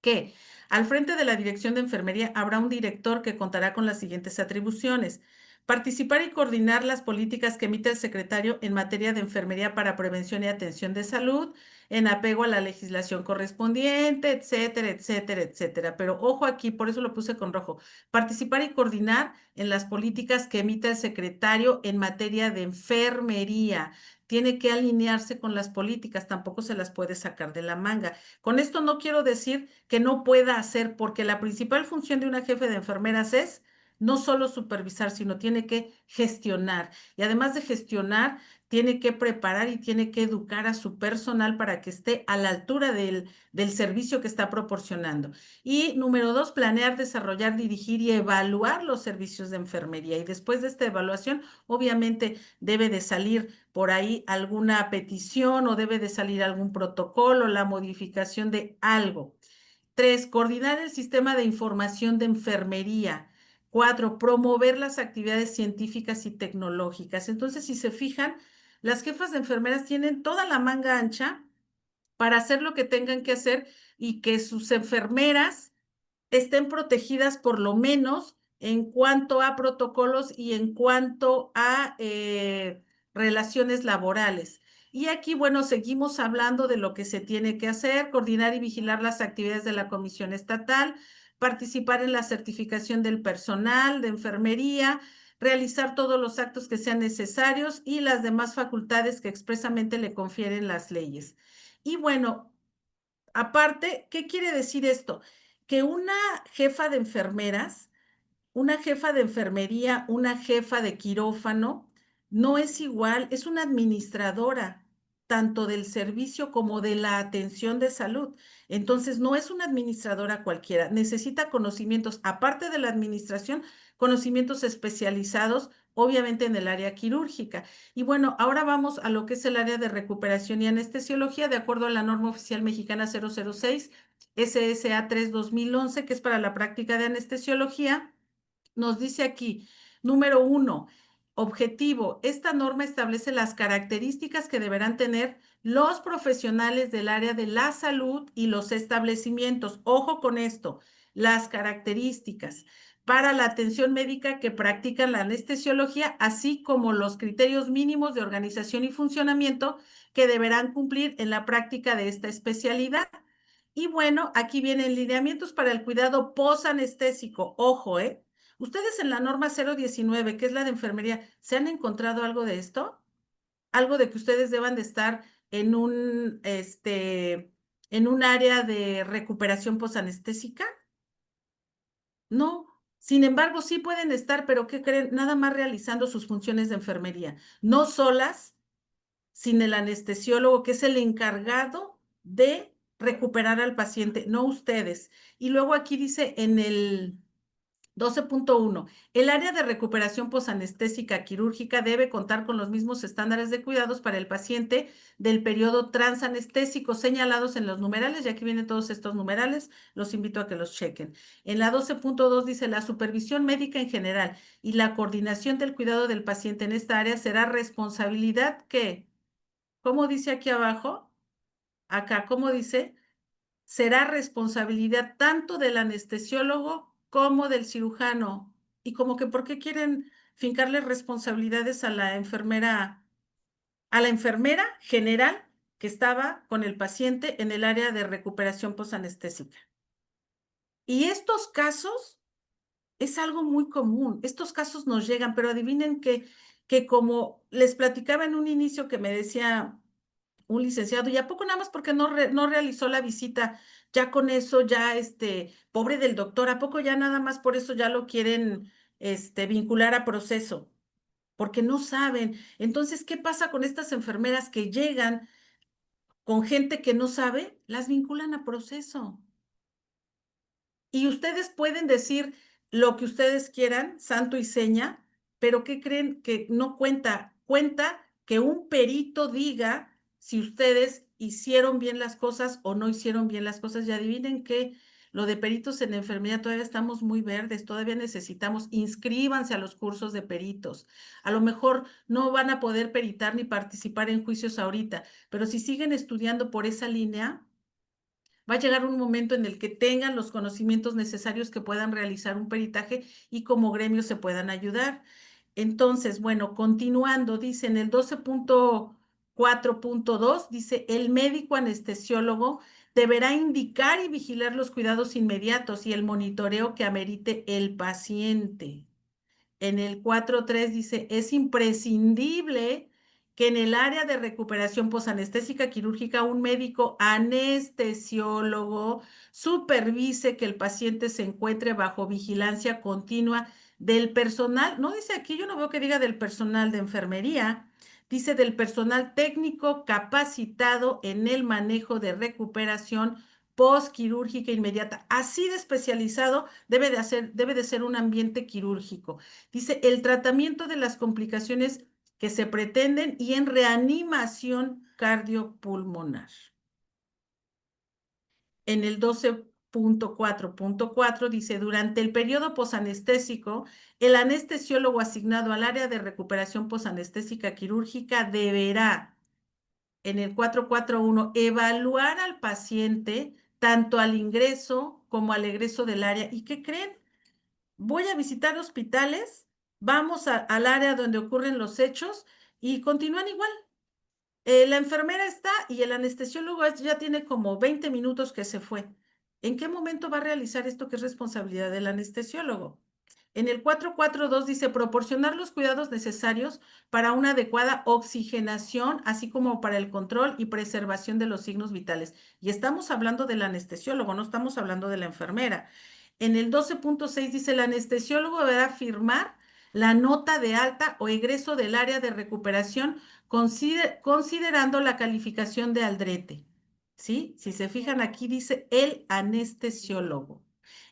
que al frente de la Dirección de Enfermería habrá un director que contará con las siguientes atribuciones: participar y coordinar las políticas que emite el secretario en materia de enfermería para prevención y atención de salud, en apego a la legislación correspondiente, etcétera, etcétera, etcétera. Pero ojo aquí, por eso lo puse con rojo: participar y coordinar en las políticas que emita el secretario en materia de enfermería. Tiene que alinearse con las políticas, tampoco se las puede sacar de la manga. Con esto no quiero decir que no pueda hacer, porque la principal función de una jefe de enfermeras es no solo supervisar, sino tiene que gestionar. Y además de gestionar, tiene que preparar y tiene que educar a su personal para que esté a la altura del servicio que está proporcionando. Y número 2, planear, desarrollar, dirigir y evaluar los servicios de enfermería. Y después de esta evaluación, obviamente debe de salir por ahí alguna petición o debe de salir algún protocolo, la modificación de algo. 3, coordinar el sistema de información de enfermería. 4, promover las actividades científicas y tecnológicas. Entonces, si se fijan, las jefas de enfermeras tienen toda la manga ancha para hacer lo que tengan que hacer y que sus enfermeras estén protegidas por lo menos en cuanto a protocolos y en cuanto a relaciones laborales. Y aquí, bueno, seguimos hablando de lo que se tiene que hacer: coordinar y vigilar las actividades de la Comisión Estatal, participar en la certificación del personal de enfermería, realizar todos los actos que sean necesarios y las demás facultades que expresamente le confieren las leyes. Y bueno, aparte, ¿qué quiere decir esto? Que una jefa de enfermeras, una jefa de enfermería, una jefa de quirófano, no es igual, es una administradora tanto del servicio como de la atención de salud. Entonces, no es una administradora cualquiera, necesita conocimientos, aparte de la administración, conocimientos especializados, obviamente en el área quirúrgica. Y bueno, ahora vamos a lo que es el área de recuperación y anestesiología, de acuerdo a la norma oficial mexicana 006, SSA 3/2011, que es para la práctica de anestesiología. Nos dice aquí, número 1, objetivo. Esta norma establece las características que deberán tener los profesionales del área de la salud y los establecimientos. Ojo con esto, las características para la atención médica que practican la anestesiología, así como los criterios mínimos de organización y funcionamiento que deberán cumplir en la práctica de esta especialidad. Y bueno, aquí vienen lineamientos para el cuidado posanestésico. Ojo, ¿eh? Ustedes en la norma 019, que es la de enfermería, ¿se han encontrado algo de esto? ¿Algo de que ustedes deban de estar en un área de recuperación posanestésica? No. Sin embargo, sí pueden estar, pero ¿qué creen? Nada más realizando sus funciones de enfermería, no solas, sin el anestesiólogo, que es el encargado de recuperar al paciente, no ustedes. Y luego aquí dice en el 12.1. El área de recuperación posanestésica quirúrgica debe contar con los mismos estándares de cuidados para el paciente del periodo transanestésico señalados en los numerales, y aquí vienen todos estos numerales, los invito a que los chequen. En la 12.2 dice, la supervisión médica en general y la coordinación del cuidado del paciente en esta área será responsabilidad que, ¿cómo dice aquí abajo? Acá, ¿cómo dice? Será responsabilidad tanto del anestesiólogo como del cirujano. Y como que, ¿por qué quieren fincarle responsabilidades a la enfermera general que estaba con el paciente en el área de recuperación posanestésica? Y estos casos es algo muy común. Estos casos nos llegan, pero adivinen que como les platicaba en un inicio que me decía un licenciado, y a poco nada más porque no realizó la visita, ya con eso, ya pobre del doctor, a poco ya nada más por eso ya lo quieren vincular a proceso, porque no saben. Entonces, ¿qué pasa con estas enfermeras que llegan con gente que no sabe? Las vinculan a proceso. Y ustedes pueden decir lo que ustedes quieran, santo y seña, pero ¿qué creen? Que no cuenta. Cuenta que un perito diga si ustedes hicieron bien las cosas o no hicieron bien las cosas. Y adivinen que lo de peritos en enfermería todavía estamos muy verdes, todavía necesitamos, inscríbanse a los cursos de peritos. A lo mejor no van a poder peritar ni participar en juicios ahorita, pero si siguen estudiando por esa línea, va a llegar un momento en el que tengan los conocimientos necesarios que puedan realizar un peritaje y como gremio se puedan ayudar. Entonces, bueno, continuando, dice en el 12.4.2, dice, el médico anestesiólogo deberá indicar y vigilar los cuidados inmediatos y el monitoreo que amerite el paciente. En el 4.3 dice, es imprescindible que en el área de recuperación posanestésica quirúrgica un médico anestesiólogo supervise que el paciente se encuentre bajo vigilancia continua del personal. No dice aquí, yo no veo que diga del personal de enfermería, dice del personal técnico capacitado en el manejo de recuperación postquirúrgica inmediata. Así de especializado debe de ser un ambiente quirúrgico. Dice, el tratamiento de las complicaciones que se pretenden y en reanimación cardiopulmonar. En el 12.4.4 dice, durante el periodo posanestésico, el anestesiólogo asignado al área de recuperación posanestésica quirúrgica deberá, en el 4.4.1, evaluar al paciente tanto al ingreso como al egreso del área. ¿Y qué creen? Voy a visitar hospitales, vamos al área donde ocurren los hechos y continúan igual. La enfermera está y el anestesiólogo ya tiene como 20 minutos que se fue. ¿En qué momento va a realizar esto que es responsabilidad del anestesiólogo? En el 442 dice proporcionar los cuidados necesarios para una adecuada oxigenación, así como para el control y preservación de los signos vitales. Y estamos hablando del anestesiólogo, no estamos hablando de la enfermera. En el 12.6 dice el anestesiólogo deberá firmar la nota de alta o egreso del área de recuperación considerando la calificación de Aldrete. ¿Sí? Si se fijan aquí dice el anestesiólogo.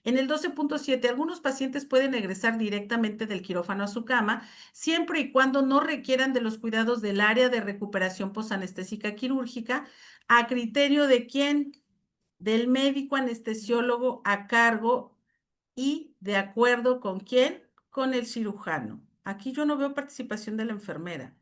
En el 12.7, algunos pacientes pueden egresar directamente del quirófano a su cama, siempre y cuando no requieran de los cuidados del área de recuperación posanestésica quirúrgica, a criterio de quién, del médico anestesiólogo a cargo y de acuerdo con quién, con el cirujano. Aquí yo no veo participación de la enfermera.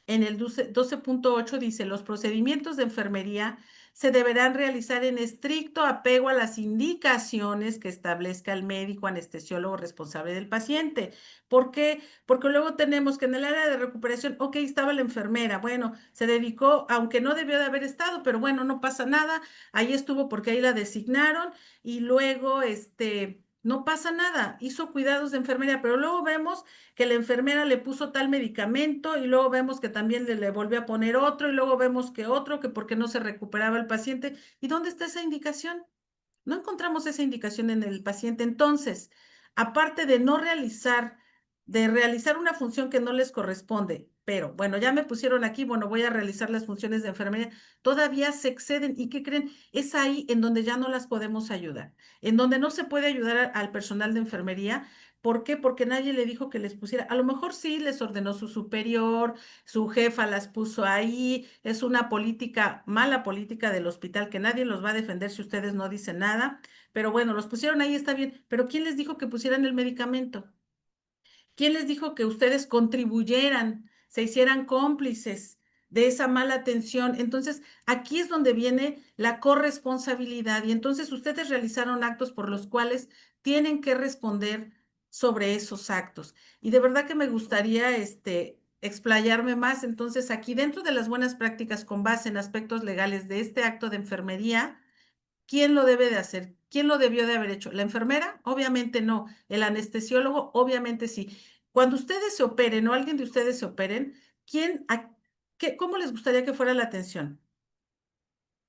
En el 12.8 dice, los procedimientos de enfermería se deberán realizar en estricto apego a las indicaciones que establezca el médico anestesiólogo responsable del paciente. ¿Por qué? Porque luego tenemos que en el área de recuperación, ok, estaba la enfermera, bueno, se dedicó, aunque no debió de haber estado, pero bueno, no pasa nada, ahí estuvo porque ahí la designaron y luego, no pasa nada, hizo cuidados de enfermería, pero luego vemos que la enfermera le puso tal medicamento y luego vemos que también le volvió a poner otro y luego vemos que otro, que porque no se recuperaba el paciente. ¿Y dónde está esa indicación? No encontramos esa indicación en el paciente. Entonces, aparte de realizar una función que no les corresponde, pero bueno, ya me pusieron aquí, bueno, voy a realizar las funciones de enfermería, todavía se exceden. ¿Y qué creen? Es ahí en donde ya no las podemos ayudar, en donde no se puede ayudar al personal de enfermería. ¿Por qué? Porque nadie le dijo que les pusiera. A lo mejor sí les ordenó su superior, su jefa las puso ahí. Es una política, mala política del hospital que nadie los va a defender si ustedes no dicen nada. Pero bueno, los pusieron ahí, está bien. Pero ¿quién les dijo que pusieran el medicamento? ¿Quién les dijo que ustedes contribuyeran, se hicieran cómplices de esa mala atención? Entonces, aquí es donde viene la corresponsabilidad y entonces ustedes realizaron actos por los cuales tienen que responder sobre esos actos. Y de verdad que me gustaría, explayarme más. Entonces, aquí dentro de las buenas prácticas con base en aspectos legales de este acto de enfermería, ¿quién lo debe de hacer? ¿Quién lo debió de haber hecho? ¿La enfermera? Obviamente no. ¿El anestesiólogo? Obviamente sí. Cuando ustedes se operen o alguien de ustedes se operen, ¿cómo les gustaría que fuera la atención?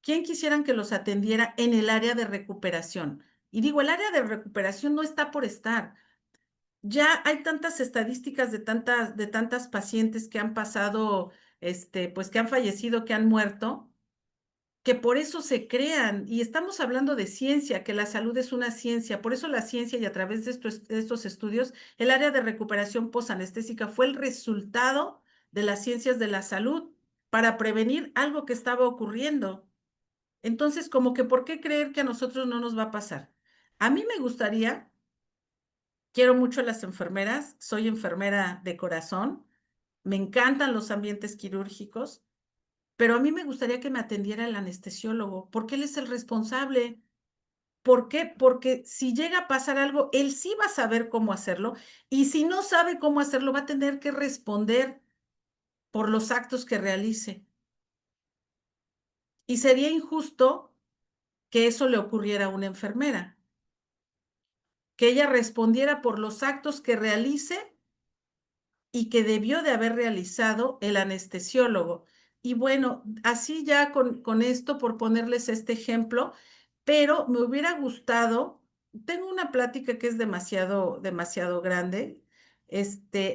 ¿Quién quisieran que los atendiera en el área de recuperación? Y digo, el área de recuperación no está por estar. Ya hay tantas estadísticas de tantas pacientes que han pasado, pues que han fallecido, que han muerto, que por eso se crean, y estamos hablando de ciencia, que la salud es una ciencia, por eso la ciencia y a través de estos estudios, el área de recuperación posanestésica fue el resultado de las ciencias de la salud para prevenir algo que estaba ocurriendo. Entonces, como que, ¿por qué creer que a nosotros no nos va a pasar? A mí me gustaría, quiero mucho a las enfermeras, soy enfermera de corazón, me encantan los ambientes quirúrgicos, pero a mí me gustaría que me atendiera el anestesiólogo, porque él es el responsable. ¿Por qué? Porque si llega a pasar algo, él sí va a saber cómo hacerlo, y si no sabe cómo hacerlo, va a tener que responder por los actos que realice. Y sería injusto que eso le ocurriera a una enfermera, que ella respondiera por los actos que realice y que debió de haber realizado el anestesiólogo. Y bueno, así ya con esto, por ponerles este ejemplo, pero me hubiera gustado, tengo una plática que es demasiado, demasiado grande,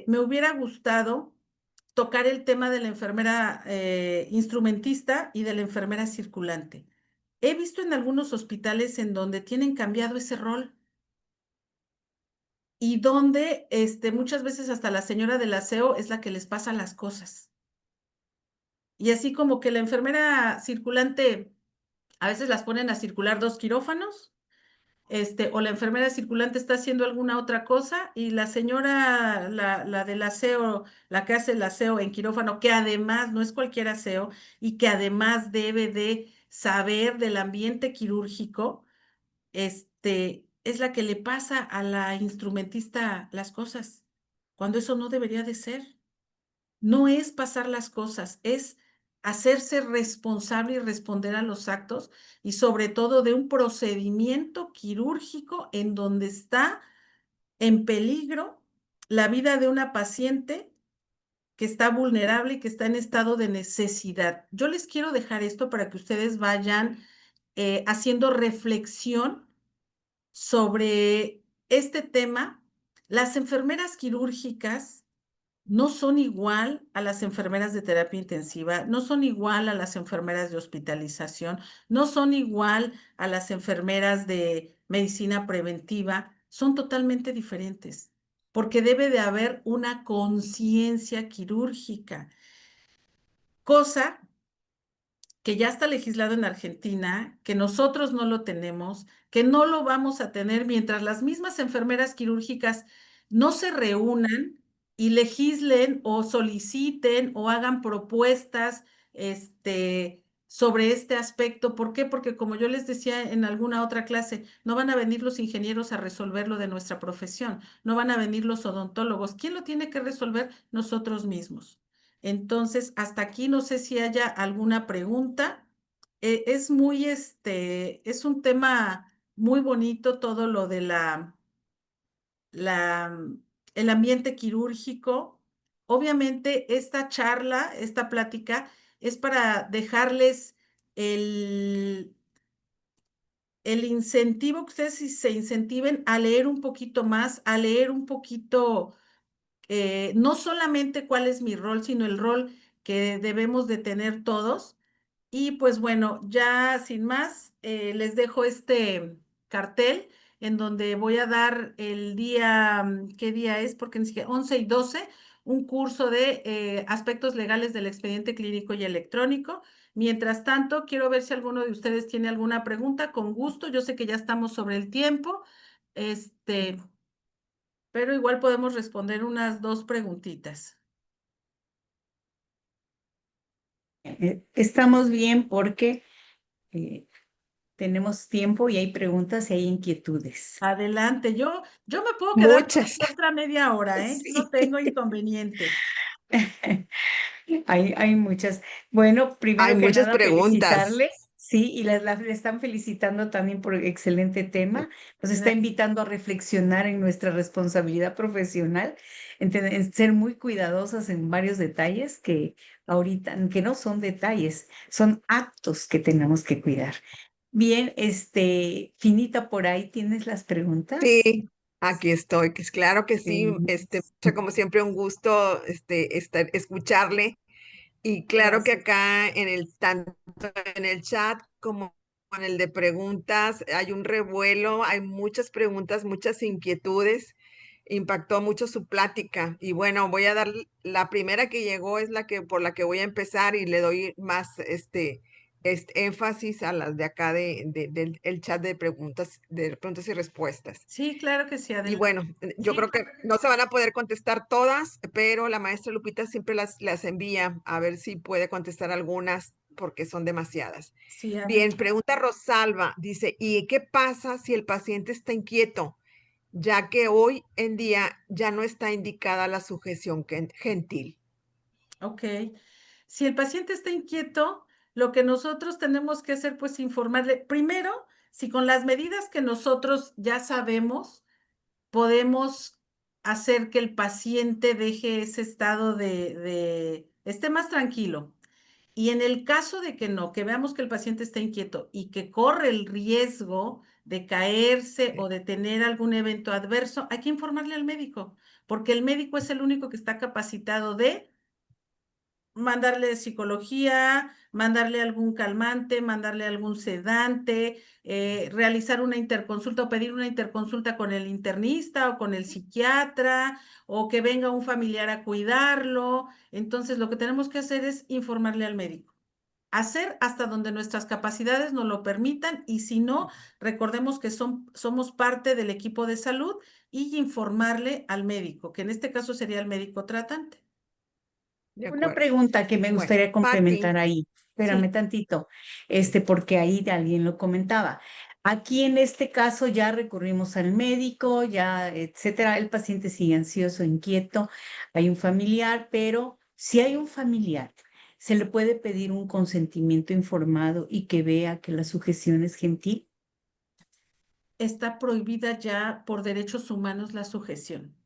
me hubiera gustado tocar el tema de la enfermera instrumentista y de la enfermera circulante. He visto en algunos hospitales en donde tienen cambiado ese rol y donde muchas veces hasta la señora del aseo es la que les pasa las cosas. Y así como que la enfermera circulante, a veces las ponen a circular 2 quirófanos, o la enfermera circulante está haciendo alguna otra cosa y la señora, la del aseo, la que hace el aseo en quirófano, que además no es cualquier aseo y que además debe de saber del ambiente quirúrgico, es la que le pasa a la instrumentista las cosas, cuando eso no debería de ser. No es pasar las cosas, es hacerse responsable y responder a los actos y sobre todo de un procedimiento quirúrgico en donde está en peligro la vida de una paciente que está vulnerable y que está en estado de necesidad. Yo les quiero dejar esto para que ustedes vayan haciendo reflexión sobre este tema. Las enfermeras quirúrgicas no son igual a las enfermeras de terapia intensiva, no son igual a las enfermeras de hospitalización, no son igual a las enfermeras de medicina preventiva, son totalmente diferentes, porque debe de haber una conciencia quirúrgica, cosa que ya está legislado en Argentina, que nosotros no lo tenemos, que no lo vamos a tener mientras las mismas enfermeras quirúrgicas no se reúnan y legislen o soliciten o hagan propuestas sobre este aspecto. ¿Por qué? Porque como yo les decía en alguna otra clase, no van a venir los ingenieros a resolver lo de nuestra profesión, no van a venir los odontólogos. ¿Quién lo tiene que resolver? Nosotros mismos. Entonces, hasta aquí no sé si haya alguna pregunta. Es un tema muy bonito todo lo de la, el ambiente quirúrgico. Obviamente, esta charla, esta plática, es para dejarles el, el incentivo, que ustedes se incentiven a leer un poquito más, a leer un poquito no solamente cuál es mi rol, sino el rol que debemos de tener todos. Y pues bueno, ya sin más, les dejo este cartel en donde voy a dar el día, ¿qué día es? Porque ni siquiera 11 y 12, un curso de aspectos legales del expediente clínico y electrónico. Mientras tanto, quiero ver si alguno de ustedes tiene alguna pregunta, con gusto. Yo sé que ya estamos sobre el tiempo. Este, pero igual podemos responder unas dos preguntitas. Estamos bien porque eh, tenemos tiempo y hay preguntas y hay inquietudes. Adelante, yo me puedo quedar con Muchas. otra media hora, ¿eh? No Sí. tengo inconveniente. Hay muchas. Bueno, Hay primero que muchas nada, preguntas. felicitarle. Sí, y le están felicitando también por el excelente tema. Nos está Gracias. invitando a reflexionar en nuestra responsabilidad profesional, en ser muy cuidadosas en varios detalles que ahorita, que no son detalles, son actos que tenemos que cuidar. Bien, Finita, por ahí tienes las preguntas. Sí, aquí estoy, que es claro que sí, Sí. como siempre un gusto escucharle. Y claro que Gracias. acá tanto en el chat como en el de preguntas hay un revuelo, hay muchas preguntas, muchas inquietudes. Impactó mucho su plática. Y bueno, voy a dar la primera que llegó es la que por la que voy a empezar y le doy más énfasis a las de acá del el chat de preguntas y respuestas. Sí, claro que sí, Y adelante. bueno, yo creo que no se van a poder contestar todas, pero la maestra Lupita siempre las envía a ver si puede contestar algunas porque son demasiadas. Sí, Bien, adelante. pregunta Rosalba, dice, ¿y qué pasa si el paciente está inquieto, ya que hoy en día ya no está indicada la sujeción gentil? Ok. Si el paciente está inquieto, lo que nosotros tenemos que hacer, pues informarle. Primero, si con las medidas que nosotros ya sabemos, podemos hacer que el paciente deje ese estado esté más tranquilo. Y en el caso de que no, que veamos que el paciente está inquieto y que corre el riesgo de caerse o de tener algún evento adverso, hay que informarle al médico, porque el médico es el único que está capacitado de mandarle psicología, mandarle algún calmante, mandarle algún sedante, realizar una interconsulta o pedir una interconsulta con el internista o con el psiquiatra o que venga un familiar a cuidarlo. Entonces, lo que tenemos que hacer es informarle al médico. Hacer hasta donde nuestras capacidades nos lo permitan y si no, recordemos que somos parte del equipo de salud y informarle al médico, que en este caso sería el médico tratante. De Una acuerdo. pregunta que me Bueno, gustaría complementar Patti, ahí. Espérame Sí. tantito, porque ahí alguien lo comentaba. Aquí en este caso ya recurrimos al médico, ya, etcétera. El paciente sigue ansioso, inquieto, hay un familiar, pero si hay un familiar, se le puede pedir un consentimiento informado y que vea que la sujeción es gentil. está prohibida ya por derechos humanos la sujeción.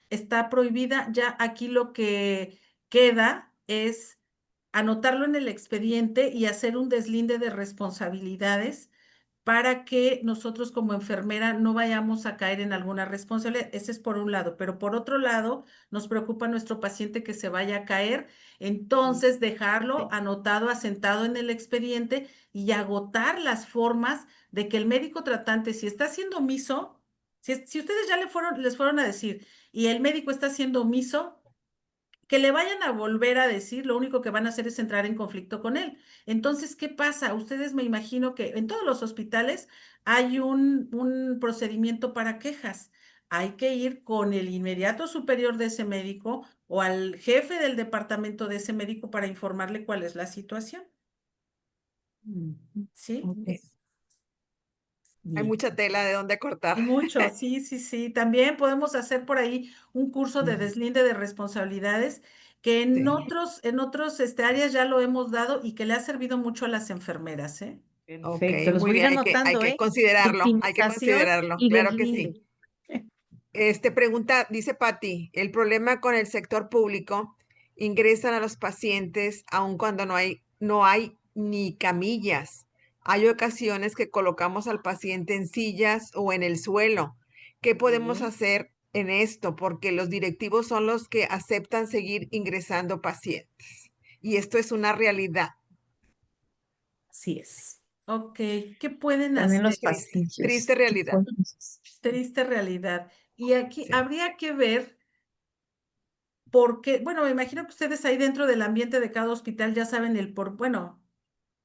Está prohibida, ya aquí lo que queda es anotarlo en el expediente y hacer un deslinde de responsabilidades para que nosotros como enfermera no vayamos a caer en alguna responsabilidad. Ese es por un lado, pero por otro lado, nos preocupa nuestro paciente que se vaya a caer, entonces dejarlo Sí. anotado, asentado en el expediente y agotar las formas de que el médico tratante, si está haciendo omiso, si ustedes ya les fueron a decir y el médico está haciendo omiso, que le vayan a volver a decir, lo único que van a hacer es entrar en conflicto con él. Entonces, ¿qué pasa? Ustedes me imagino que en todos los hospitales hay un procedimiento para quejas. Hay que ir con el inmediato superior de ese médico o al jefe del departamento de ese médico para informarle cuál es la situación. ¿Sí? Ok, Hay bien. mucha tela de dónde cortar. Hay mucho, sí, sí, sí. También podemos hacer por ahí un curso de Ujú. deslinde de responsabilidades que Sí. en otros áreas ya lo hemos dado y que le ha servido mucho a las enfermeras, ¿eh? Ok, Perfecto, los muy voy a ir bien, hay anotando, que ¿eh? considerarlo, Victimización y claro que deslinde. sí. Pregunta, dice Patti, el problema con el sector público, ingresan a los pacientes aun cuando no hay ni camillas. Hay ocasiones que colocamos al paciente en sillas o en el suelo. ¿Qué podemos Sí, hacer en esto? Porque los directivos son los que aceptan seguir ingresando pacientes. Y esto es una realidad. así es. Ok, ¿qué pueden También hacer? los Triste, pasillos. triste ¿Qué realidad. podemos hacer? Triste realidad. Y aquí Sí. habría que ver por qué, bueno, me imagino que ustedes ahí dentro del ambiente de cada hospital ya saben bueno,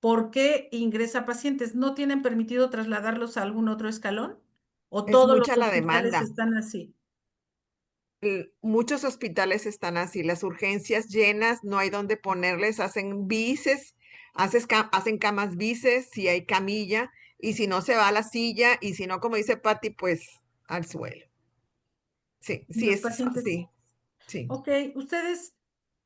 ¿por qué ingresa pacientes? ¿No tienen permitido trasladarlos a algún otro escalón? ¿O Es todos mucha los la hospitales demanda. están así? Muchos hospitales están así, las urgencias llenas, no hay donde ponerles, hacen bices, hacen camas bices, si hay camilla, y si no se va a la silla, y si no, como dice Patti, pues al suelo. Sí, Y sí, los es pacientes, así, sí, ok, ustedes,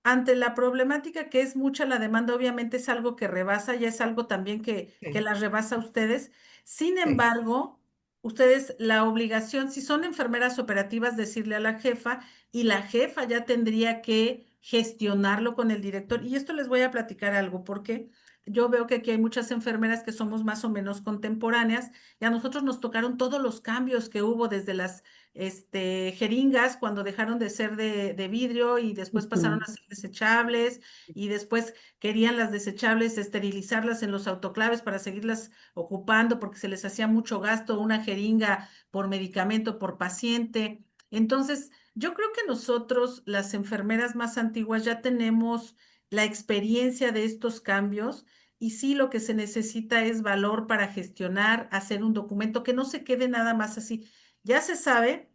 ante la problemática que es mucha la demanda, obviamente es algo que rebasa, ya es algo también que sí, las rebasa a ustedes. Sin sí, embargo, ustedes la obligación, si son enfermeras operativas, decirle a la jefa y la jefa ya tendría que gestionarlo con el director. Y esto les voy a platicar algo, porque yo veo que aquí hay muchas enfermeras que somos más o menos contemporáneas y a nosotros nos tocaron todos los cambios que hubo desde las jeringas cuando dejaron de ser de vidrio y después pasaron Ujú. a ser desechables y después querían las desechables esterilizarlas en los autoclaves para seguirlas ocupando porque se les hacía mucho gasto una jeringa por medicamento por paciente. Entonces, yo creo que nosotros, las enfermeras más antiguas, ya tenemos la experiencia de estos cambios. Y sí, lo que se necesita es valor para gestionar, hacer un documento que no se quede nada más así. Ya se sabe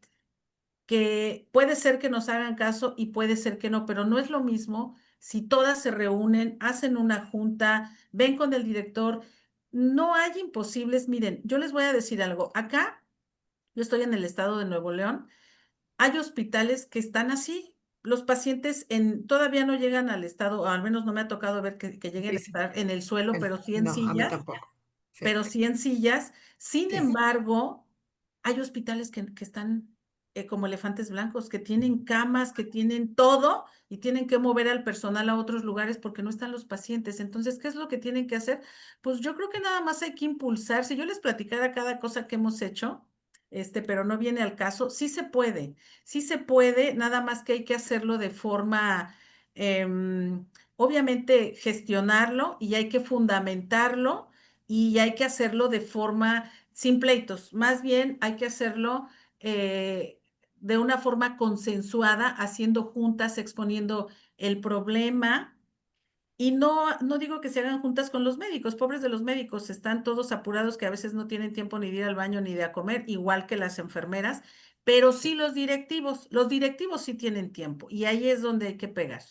que puede ser que nos hagan caso y puede ser que no, pero no es lo mismo si todas se reúnen, hacen una junta, ven con el director. No hay imposibles. Miren, yo les voy a decir algo. Acá, yo estoy en el estado de Nuevo León, hay hospitales que están así. Los pacientes todavía no llegan al estado, o al menos no me ha tocado ver que lleguen a sí, sí. estar en el suelo, Bueno, pero sí en no, a mí sillas, tampoco. Sí, pero sí en sillas. Sin sí, embargo, hay hospitales que están como elefantes blancos, que tienen camas, que tienen todo y tienen que mover al personal a otros lugares porque no están los pacientes. Entonces, ¿qué es lo que tienen que hacer? Pues yo creo que nada más hay que impulsar. Si yo les platicara cada cosa que hemos hecho, pero no viene al caso, sí se puede, nada más que hay que hacerlo de forma, obviamente, gestionarlo y hay que fundamentarlo y hay que hacerlo de forma sin pleitos, más bien hay que hacerlo de una forma consensuada, haciendo juntas, exponiendo el problema. Y no digo que se hagan juntas con los médicos, pobres de los médicos, están todos apurados que a veces no tienen tiempo ni de ir al baño ni de a comer, igual que las enfermeras, pero sí los directivos sí tienen tiempo y ahí es donde hay que pegar.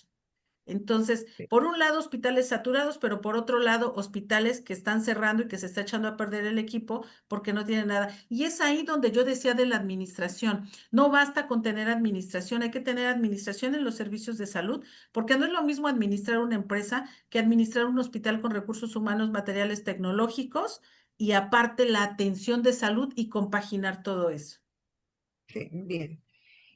Entonces, sí. por un lado, hospitales saturados, pero por otro lado, hospitales que están cerrando y que se está echando a perder el equipo porque no tienen nada. Y es ahí donde yo decía de la administración. No basta con tener administración, hay que tener administración en los servicios de salud, porque no es lo mismo administrar una empresa que administrar un hospital con recursos humanos, materiales tecnológicos y aparte la atención de salud y compaginar todo eso. Sí, bien.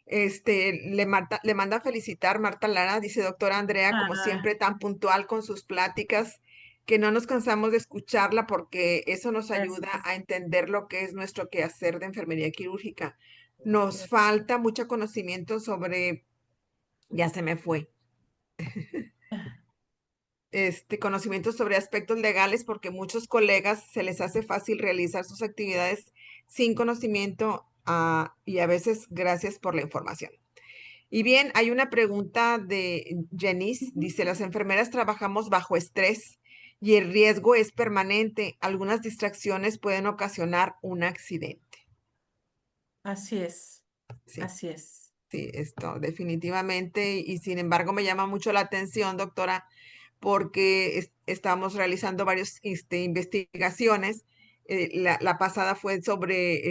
Le manda a felicitar Marta Lara, dice doctora Andrea, como Ah, siempre, tan puntual con sus pláticas, que no nos cansamos de escucharla porque eso nos ayuda gracias. a entender lo que es nuestro quehacer de enfermería quirúrgica. Nos falta mucho conocimiento sobre, ya se me fue, conocimiento sobre aspectos legales porque muchos colegas se les hace fácil realizar sus actividades sin conocimiento, y a veces gracias por la información. Y bien, hay una pregunta de Janice. Dice, las enfermeras trabajamos bajo estrés y el riesgo es permanente. Algunas distracciones pueden ocasionar un accidente. Así es, Sí, así es. sí, esto definitivamente. Y sin embargo me llama mucho la atención, doctora, porque estamos realizando varias investigaciones. La pasada fue sobre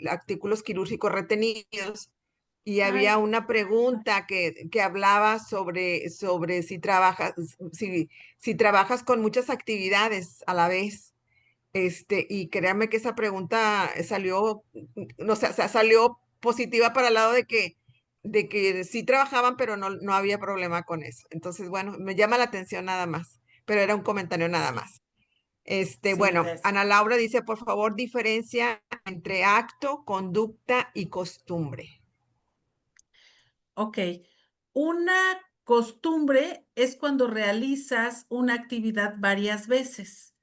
artículos quirúrgicos retenidos y Ay, había una pregunta que hablaba sobre si trabajas con muchas actividades a la vez. Y créanme que esa pregunta salió, no sé, o sea, salió positiva para el lado de que sí trabajaban, pero no había problema con eso. Entonces, bueno, me llama la atención nada más, pero era un comentario nada sí, más. sí, Bueno, Ana Laura dice, por favor, diferencia entre acto, conducta y costumbre. ok. Una costumbre es cuando realizas una actividad varias veces.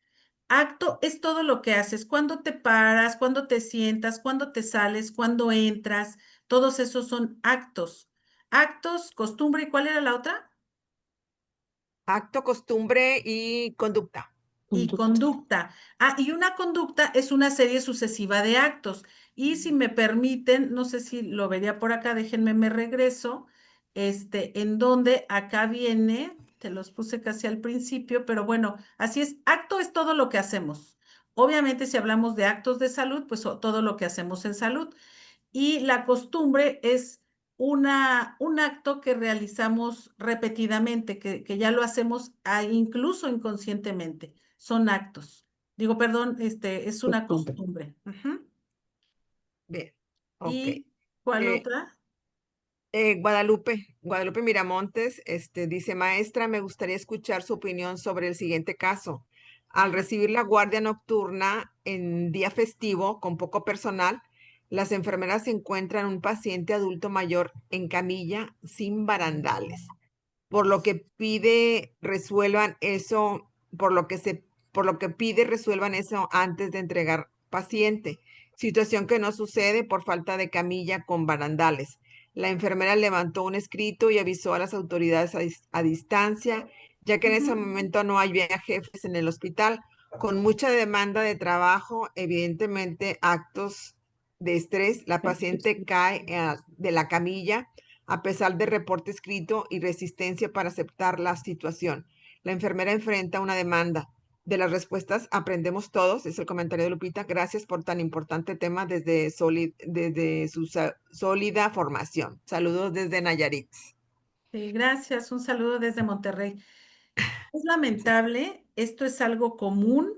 Acto es todo lo que haces, cuando te paras, cuando te sientas, cuando te sales, cuando entras, todos esos son actos. Actos, costumbre, ¿y cuál era la otra? Acto, costumbre y conducta. Y conducta. Ah, y una conducta es una serie sucesiva de actos. Y si me permiten, no sé si lo vería por acá, déjenme, me regreso, en donde acá viene, te los puse casi al principio, pero bueno, así es, acto es todo lo que hacemos. Obviamente, si hablamos de actos de salud, pues todo lo que hacemos en salud. Y la costumbre es un acto que realizamos repetidamente, que ya lo hacemos incluso inconscientemente. Son actos. Digo, perdón, es una costumbre. Ujú. Bien, ok. ¿Y cuál Eh, otra? Guadalupe Miramontes, dice, maestra, me gustaría escuchar su opinión sobre el siguiente caso. Al Ajá. recibir la guardia nocturna en día festivo con poco personal, las enfermeras encuentran un paciente adulto mayor en camilla sin barandales, por lo que pide resuelvan eso, por lo que pide resuelvan eso antes de entregar paciente, situación que no sucede por falta de camilla con barandales. La enfermera levantó un escrito y avisó a las autoridades a distancia, ya que en ese Ujú. momento no había jefes en el hospital, con mucha demanda de trabajo, evidentemente actos de estrés, la paciente cae de la camilla a pesar de reporte escrito y resistencia para aceptar la situación. La enfermera enfrenta una demanda. De las respuestas aprendemos todos, es el comentario de Lupita. Gracias por tan importante tema desde su sólida formación. Saludos desde Nayarit. Sí, gracias. Un saludo desde Monterrey. Es Sí, lamentable, esto es algo común.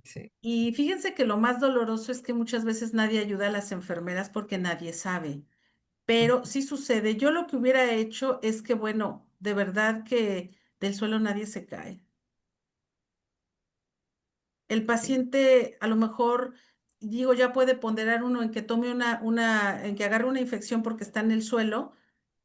sí, Y fíjense que lo más doloroso es que muchas veces nadie ayuda a las enfermeras porque nadie sabe. Pero sí sucede. Yo lo que hubiera hecho es que, bueno, de verdad que del suelo nadie se cae. El sí. paciente a lo mejor, digo, ya puede ponderar uno en que tome en que agarre una infección porque está en el suelo,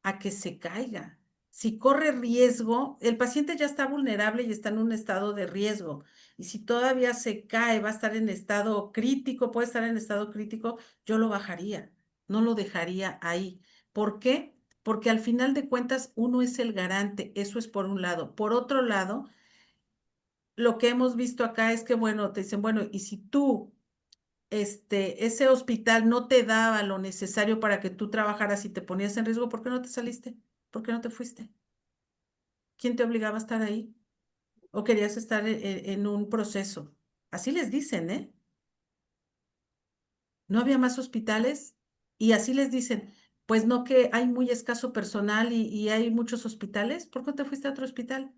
a que se caiga. Si corre riesgo, el paciente ya está vulnerable y está en un estado de riesgo. Y si todavía se cae, va a estar en estado crítico, puede estar en estado crítico, yo lo bajaría, no lo dejaría ahí. ¿Por qué? Porque al final de cuentas uno es el garante, eso es por un lado. Por otro lado, lo que hemos visto acá es que, bueno, te dicen, bueno, y si tú, ese hospital no te daba lo necesario para que tú trabajaras y te ponías en riesgo, ¿por qué no te saliste? ¿Por qué no te fuiste? ¿Quién te obligaba a estar ahí? ¿O querías estar en un proceso? Así les dicen, ¿eh? No había más hospitales y así les dicen, pues no que hay muy escaso personal y hay muchos hospitales, ¿por qué no te fuiste a otro hospital?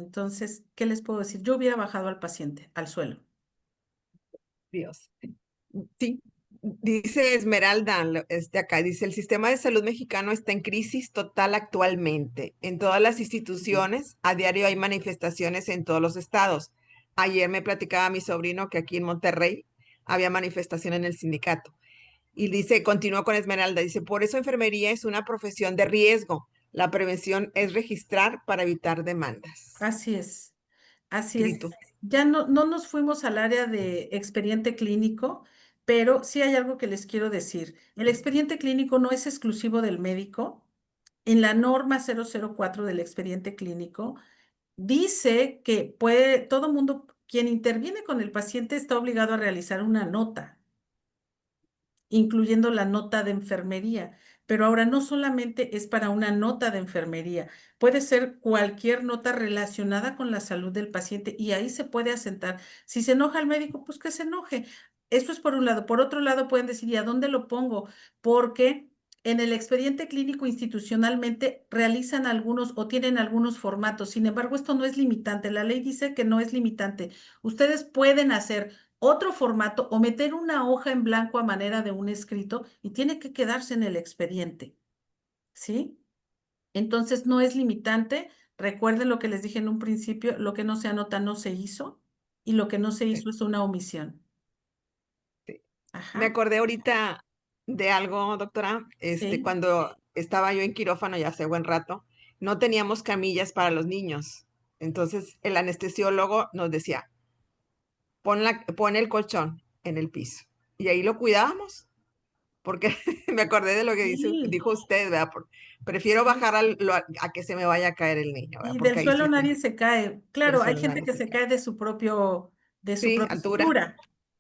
Entonces, ¿qué les puedo decir? Yo hubiera bajado al paciente al suelo. Dios. Sí, dice Esmeralda, acá, dice, el sistema de salud mexicano está en crisis total actualmente. En todas las instituciones, a diario hay manifestaciones en todos los estados. Ayer me platicaba mi sobrino que aquí en Monterrey había manifestación en el sindicato. Y dice, continúa con Esmeralda, dice, por eso enfermería es una profesión de riesgo. La prevención es registrar para evitar demandas. Así es, así es. Escrito. Ya no nos fuimos al área de expediente clínico, pero sí hay algo que les quiero decir. El expediente clínico no es exclusivo del médico. En la norma 004 del expediente clínico dice que todo mundo, quien interviene con el paciente está obligado a realizar una nota, incluyendo la nota de enfermería. Pero ahora no solamente es para una nota de enfermería, puede ser cualquier nota relacionada con la salud del paciente y ahí se puede asentar. Si se enoja el médico, pues que se enoje. Eso es por un lado. Por otro lado, pueden decir, ¿y a dónde lo pongo? Porque en el expediente clínico institucionalmente realizan algunos o tienen algunos formatos. Sin embargo, esto no es limitante. La ley dice que no es limitante. Ustedes pueden hacer otro formato o meter una hoja en blanco a manera de un escrito y tiene que quedarse en el expediente, ¿sí? Entonces no es limitante. Recuerden lo que les dije en un principio, lo que no se anota no se hizo y lo que no se Sí, hizo es una omisión. sí. Me Ajá, acordé ahorita de algo, doctora, sí. cuando estaba yo en quirófano ya hace buen rato, no teníamos camillas para los niños. Entonces el anestesiólogo nos decía, pon el colchón en el piso. Y ahí lo cuidábamos, porque me acordé de lo que Sí, dijo usted, ¿verdad? Prefiero sí. bajar a que se me vaya a caer el niño, ¿verdad? Y del Porque ahí suelo sí, nadie se cae. del Claro, hay suelo gente nadie que se se cae. cae de su Sí, propia altura, altura,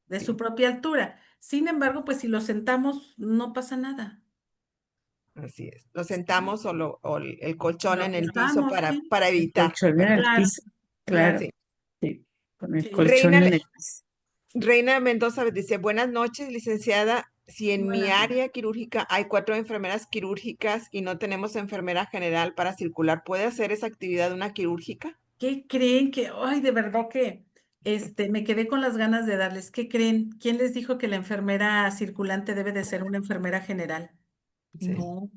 de su sí, propia altura. Sin embargo, pues si lo sentamos, no pasa nada. así es. Lo Sí. sentamos o el colchón Lo en el piso acostamos, sí. para El evitar, colchón en ¿verdad? el Claro, piso, claro, claro. Sí. sí, con el Sí. colchón Reina, en el piso. Reina Mendoza dice, buenas noches, licenciada. Si en mi Buenas noches. área quirúrgica hay 4 enfermeras quirúrgicas y no tenemos enfermera general para circular, ¿puede hacer esa actividad una quirúrgica? ¿Qué creen que, ay, de verdad que, me quedé con las ganas de darles? ¿Qué creen? ¿Quién les dijo que la enfermera circulante debe de ser una enfermera general? Sí, No.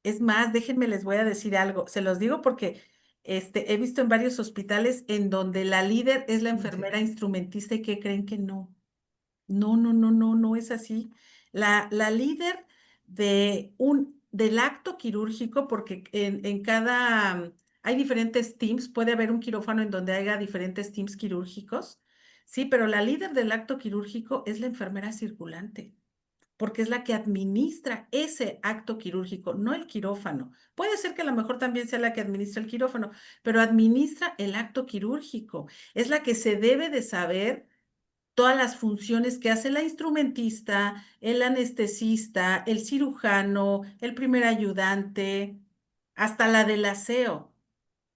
Es más, déjenme, les voy a decir algo. Se los digo porque, he visto en varios hospitales en donde la líder es la sí. enfermera instrumentista y ¿qué creen que no? No es así. La líder del acto quirúrgico, porque en cada, hay diferentes teams, puede haber un quirófano en donde haya diferentes teams quirúrgicos, sí, pero la líder del acto quirúrgico es la enfermera circulante, porque es la que administra ese acto quirúrgico, no el quirófano. Puede ser que a lo mejor también sea la que administra el quirófano, pero administra el acto quirúrgico. Es la que se debe de saber todas las funciones que hace la instrumentista, el anestesista, el cirujano, el primer ayudante, hasta la del aseo.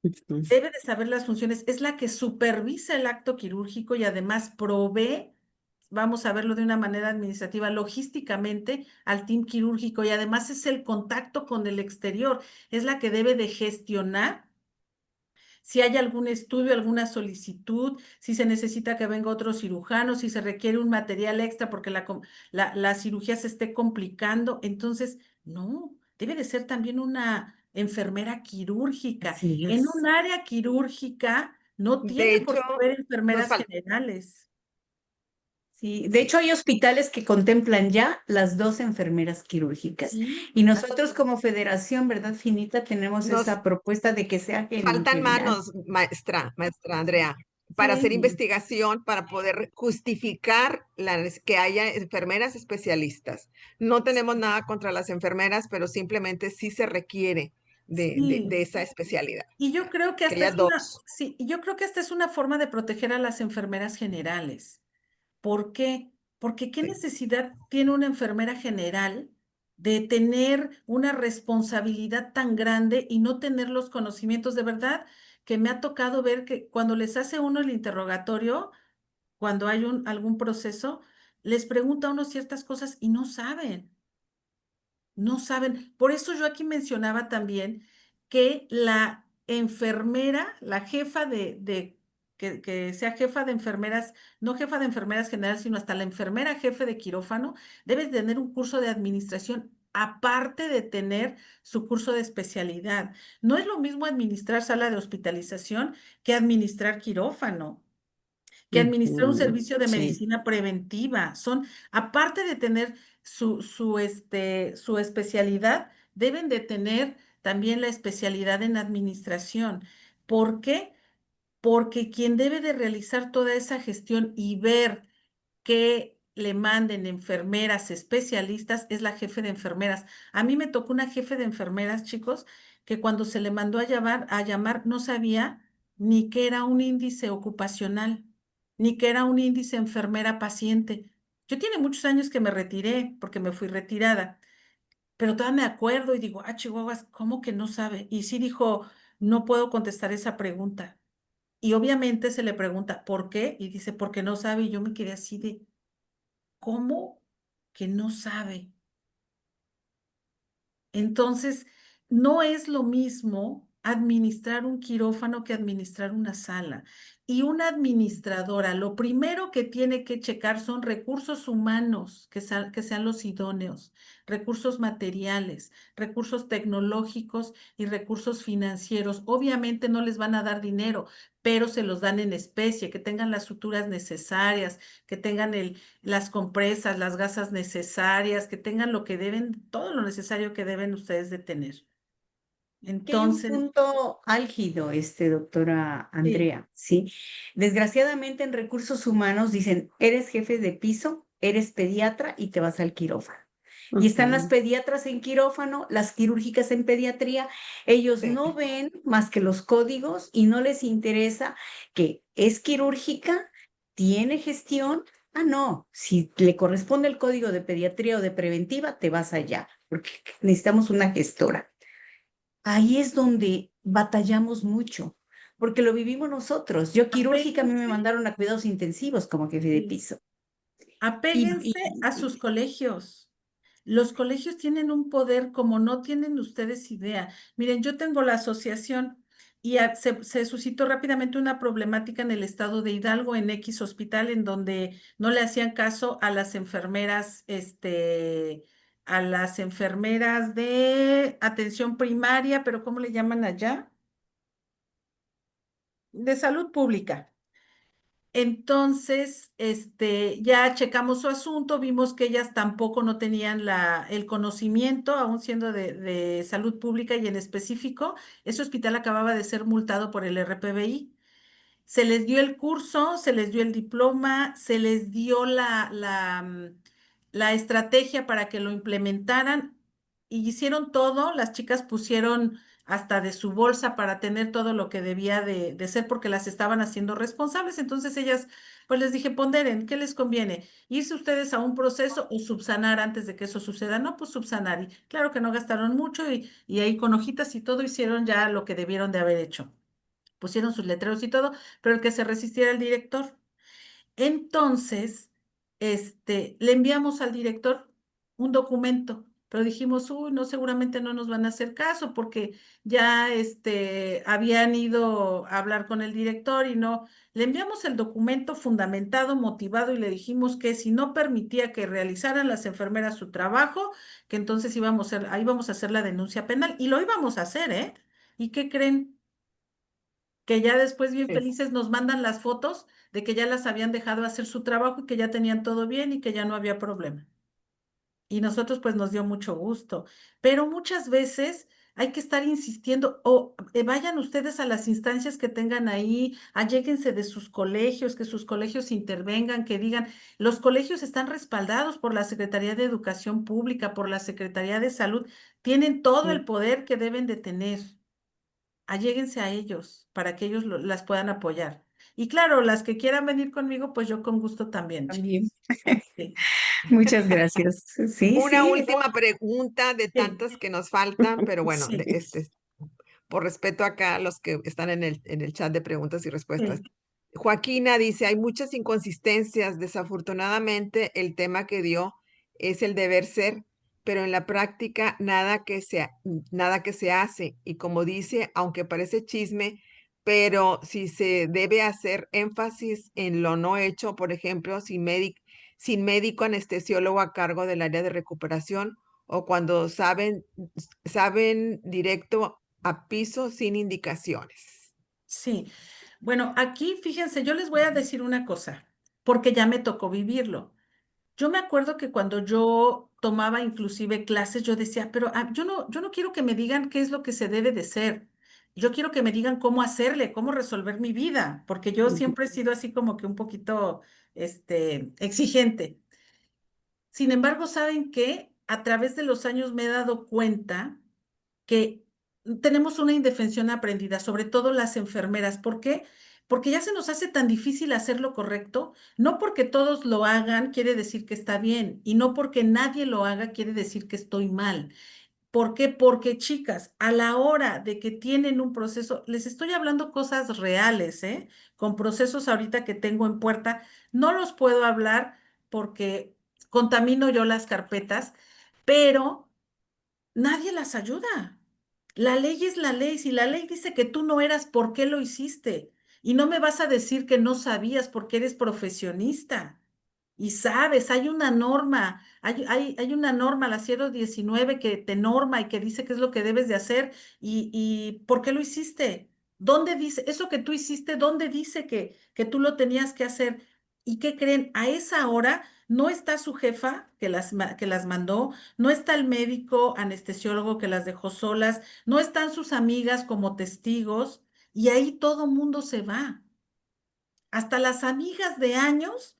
Ujú. Debe de saber las funciones, es la que supervisa el acto quirúrgico y además provee, vamos a verlo de una manera administrativa, logísticamente al team quirúrgico y además es el contacto con el exterior, es la que debe de gestionar si hay algún estudio, alguna solicitud, si se necesita que venga otro cirujano, si se requiere un material extra porque la cirugía se esté complicando. Entonces, no, debe de ser también una enfermera quirúrgica. Así En es. un área quirúrgica no De tiene por hecho, qué haber nos enfermeras falta. generales. Sí, de hecho hay hospitales que contemplan ya las dos enfermeras quirúrgicas Sí, y así nosotros es. como federación, ¿verdad, Finita? Tenemos Nos esa propuesta de que sea en faltan general. manos, maestra Andrea, para hacer Sí, Sí, investigación, para poder justificar que haya enfermeras especialistas. No tenemos nada contra las enfermeras, pero simplemente sí se requiere de sí. esa especialidad, Y yo creo que que hasta haya es una, dos. sí, y yo creo que esta es una forma de proteger a las enfermeras generales. ¿Por qué? Porque qué Sí, necesidad tiene una enfermera general de tener una responsabilidad tan grande y no tener los conocimientos. De verdad que me ha tocado ver que cuando les hace uno el interrogatorio, cuando hay algún proceso, les pregunta a uno ciertas cosas y no saben. No saben. Por eso yo aquí mencionaba también que enfermera, la jefa que sea jefa de enfermeras, no jefa de enfermeras general, sino hasta la enfermera jefe de quirófano, debe tener un curso de administración aparte de tener su curso de especialidad. No es lo mismo administrar sala de hospitalización que administrar quirófano, que administrar un Ujú, servicio de sí. medicina preventiva. Son, aparte de tener su especialidad, deben de tener también la especialidad en administración. ¿Por qué? Porque quien debe de realizar toda esa gestión y ver que le manden enfermeras especialistas es la jefe de enfermeras. A mí me tocó una jefe de enfermeras, chicos, que cuando se le mandó a llamar no sabía ni qué era un índice ocupacional, ni qué era un índice enfermera paciente. Yo tiene muchos años que me retiré porque me fui retirada, pero todavía me acuerdo y digo, chihuahuas, ¿cómo que no sabe? Y sí dijo, no puedo contestar esa pregunta. Y obviamente se le pregunta, ¿por qué? Y dice, porque no sabe. Y yo me quedé así de, ¿cómo que no sabe? Entonces, no es lo mismo administrar un quirófano que administrar una sala. Y una administradora, lo primero que tiene que checar son recursos humanos, que sean los idóneos, recursos materiales, recursos tecnológicos y recursos financieros. Obviamente no les van a dar dinero, pero se los dan en especie, que tengan las suturas necesarias, que tengan las compresas, las gasas necesarias, que tengan lo que deben, todo lo necesario que deben ustedes de tener. Que hay un Entonces, punto álgido, doctora sí, Andrea, ¿sí? Desgraciadamente en recursos humanos dicen, eres jefe de piso, eres pediatra y te vas al quirófano. Y están las Ujú, pediatras en quirófano, las quirúrgicas en pediatría. Ellos sí. no ven más que los códigos y no les interesa que es quirúrgica, tiene gestión. Ah, no, si le corresponde el código de pediatría o de preventiva, te vas allá, porque necesitamos una gestora. Ahí es donde batallamos mucho, porque lo vivimos nosotros. Yo quirúrgica, a mí me apéguense, mandaron a cuidados intensivos como jefe de sí, piso. apéguense a sus colegios. Los colegios tienen un poder como no tienen ustedes idea. Miren, yo tengo la asociación y se suscitó rápidamente una problemática en el estado de Hidalgo, en X hospital, en donde no le hacían caso a las enfermeras, a las enfermeras de atención primaria, pero ¿cómo le llaman allá? De salud pública. Entonces, ya checamos su asunto, vimos que ellas tampoco no tenían el conocimiento, aún siendo de salud pública y en específico, ese hospital acababa de ser multado por el RPBI. Se les dio el curso, se les dio el diploma, se les dio la estrategia para que lo implementaran y hicieron todo. Las chicas pusieron hasta de su bolsa para tener todo lo que debía de ser porque las estaban haciendo responsables. Entonces ellas, pues les dije, ponderen, ¿qué les conviene? ¿Irse ustedes a un proceso o subsanar antes de que eso suceda? No, pues subsanar. Y claro que no gastaron mucho y ahí con hojitas y todo hicieron ya lo que debieron de haber hecho, pusieron sus letreros y todo, pero el que se resistiera el director. Entonces, le enviamos al director un documento, pero dijimos, uy, no, seguramente no nos van a hacer caso porque ya, habían ido a hablar con el director y no. Le enviamos el documento fundamentado, motivado y le dijimos que si no permitía que realizaran las enfermeras su trabajo, que entonces ahí íbamos a hacer la denuncia penal y lo íbamos a hacer, ¿eh? ¿Y qué creen? Que ya después bien Es- felices nos mandan las fotos de que ya las habían dejado hacer su trabajo y que ya tenían todo bien y que ya no había problema. Y nosotros pues nos dio mucho gusto, pero muchas veces hay que estar insistiendo o vayan ustedes a las instancias que tengan ahí, alléguense de sus colegios, que sus colegios intervengan, que digan, los colegios están respaldados por la Secretaría de Educación Pública, por la Secretaría de Salud, tienen todo el Sí, poder que deben de tener, alléguense a ellos para que ellos las puedan apoyar. Y claro, las que quieran venir conmigo, pues yo con gusto también, chicos. también. Sí, Muchas gracias. Sí, Una sí, no, última pregunta de sí, tantas que nos faltan, pero bueno, sí, por respeto acá a los que están en el chat de preguntas y respuestas. sí. Joaquina dice, hay muchas inconsistencias. Desafortunadamente, el tema que dio es el deber ser, pero en la práctica nada que se hace. Y como dice, aunque parece chisme, pero si se debe hacer énfasis en lo no hecho, por ejemplo, sin médico anestesiólogo a cargo del área de recuperación, o cuando saben directo a piso sin indicaciones. Sí. Bueno, aquí fíjense, yo les voy a decir una cosa, porque ya me tocó vivirlo. Yo me acuerdo que cuando yo tomaba inclusive clases, yo decía, pero yo no quiero que me digan qué es lo que se debe de ser. Yo quiero que me digan cómo hacerle, cómo resolver mi vida, porque yo Ujú. siempre he sido así como que un poquito, exigente. Sin embargo, ¿saben qué? A través de los años me he dado cuenta que tenemos una indefensión aprendida, sobre todo las enfermeras. ¿Por qué? Porque ya se nos hace tan difícil hacer lo correcto. No porque todos lo hagan quiere decir que está bien y no porque nadie lo haga quiere decir que estoy mal. ¿Por qué? Porque, chicas, a la hora de que tienen un proceso, les estoy hablando cosas reales, ¿eh? Con procesos ahorita que tengo en puerta, no los puedo hablar porque contamino yo las carpetas, pero nadie las ayuda. La ley es la ley. Si la ley dice que tú no eras, ¿por qué lo hiciste? Y no me vas a decir que no sabías porque eres profesionista. Y sabes, hay una norma, hay una norma, la 019, que te norma y que dice qué es lo que debes de hacer y ¿por qué lo hiciste? ¿Dónde dice, eso que tú hiciste, dónde dice que tú lo tenías que hacer? ¿Y qué creen? A esa hora no está su jefa que las mandó, no está el médico anestesiólogo que las dejó solas, no están sus amigas como testigos y ahí todo mundo se va. Hasta las amigas de años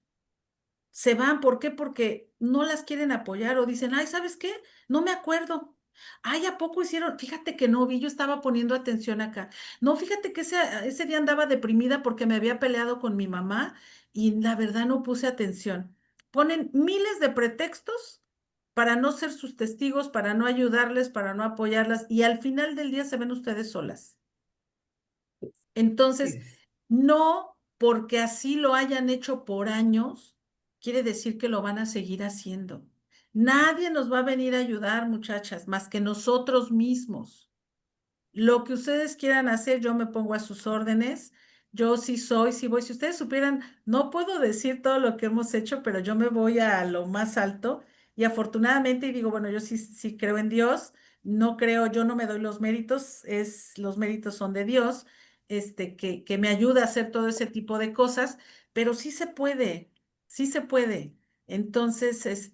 se van. ¿Por qué? Porque no las quieren apoyar o dicen, ay, ¿sabes qué? No me acuerdo. Ay, ¿a poco hicieron? Fíjate que no vi, yo estaba poniendo atención acá. No, fíjate que ese día andaba deprimida porque me había peleado con mi mamá y la verdad no puse atención. Ponen miles de pretextos para no ser sus testigos, para no ayudarles, para no apoyarlas y al final del día se ven ustedes solas. Sí, Entonces, no porque así lo hayan hecho por años, quiere decir que lo van a seguir haciendo. Nadie nos va a venir a ayudar, muchachas, más que nosotros mismos. Lo que ustedes quieran hacer, yo me pongo a sus órdenes. Yo sí soy, sí voy. Si ustedes supieran, no puedo decir todo lo que hemos hecho, pero yo me voy a lo más alto y afortunadamente, y digo, bueno, yo sí creo en Dios, no creo, yo no me doy los méritos, los méritos son de Dios, que me ayuda a hacer todo ese tipo de cosas, pero sí se puede, sí se puede. Entonces,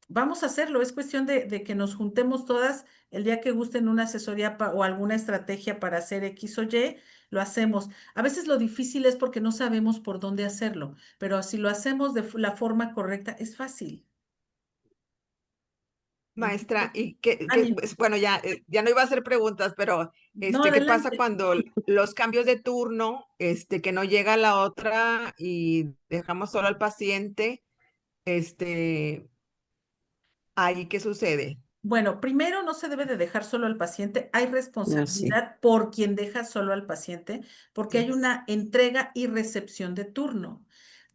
vamos a hacerlo. Es cuestión de que nos juntemos todas el día que gusten una asesoría o alguna estrategia para hacer X o Y, lo hacemos. A veces lo difícil es porque no sabemos por dónde hacerlo, pero si lo hacemos de la forma correcta, es fácil. maestra, Entonces, y ánimo. pues, bueno, ya no iba a hacer preguntas, pero No, ¿qué pasa adelante. cuando los cambios de turno, que no llega la otra y dejamos solo al paciente? Este, Ahí, ¿qué sucede? Bueno, primero no se debe de dejar solo al paciente, hay No, sí. responsabilidad por quien deja solo al paciente, porque hay Sí, una entrega y recepción de turno.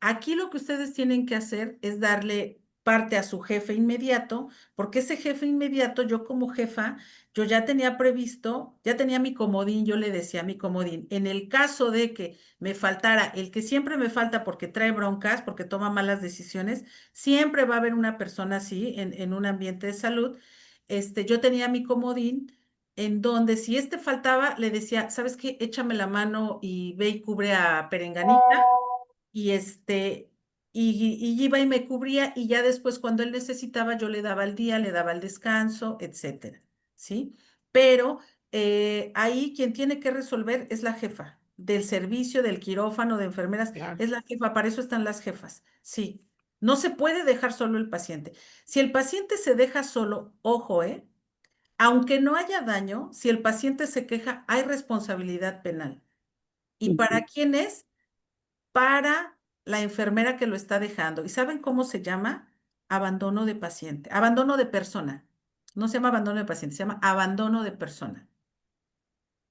Aquí lo que ustedes tienen que hacer es darle parte a su jefe inmediato, porque ese jefe inmediato, yo como jefa, yo ya tenía previsto, ya tenía mi comodín, yo le decía a mi comodín, en el caso de que me faltara, el que siempre me falta porque trae broncas, porque toma malas decisiones, siempre va a haber una persona así en un ambiente de salud. Yo tenía mi comodín en donde si faltaba, le decía, ¿sabes qué? Échame la mano y ve y cubre a Perenganita. Y y iba y me cubría y ya después cuando él necesitaba yo le daba el día, le daba el descanso, etcétera, ¿sí? Pero ahí quien tiene que resolver es la jefa del servicio, del quirófano, de enfermeras, claro. es la jefa, para eso están las jefas, sí. No se puede dejar solo el paciente. Si el paciente se deja solo, ojo, aunque no haya daño, si el paciente se queja, hay responsabilidad penal. ¿Y para Ujú. quién es? Para la enfermera que lo está dejando. ¿Y saben cómo se llama? Abandono de paciente, abandono de persona. No se llama abandono de paciente, se llama abandono de persona.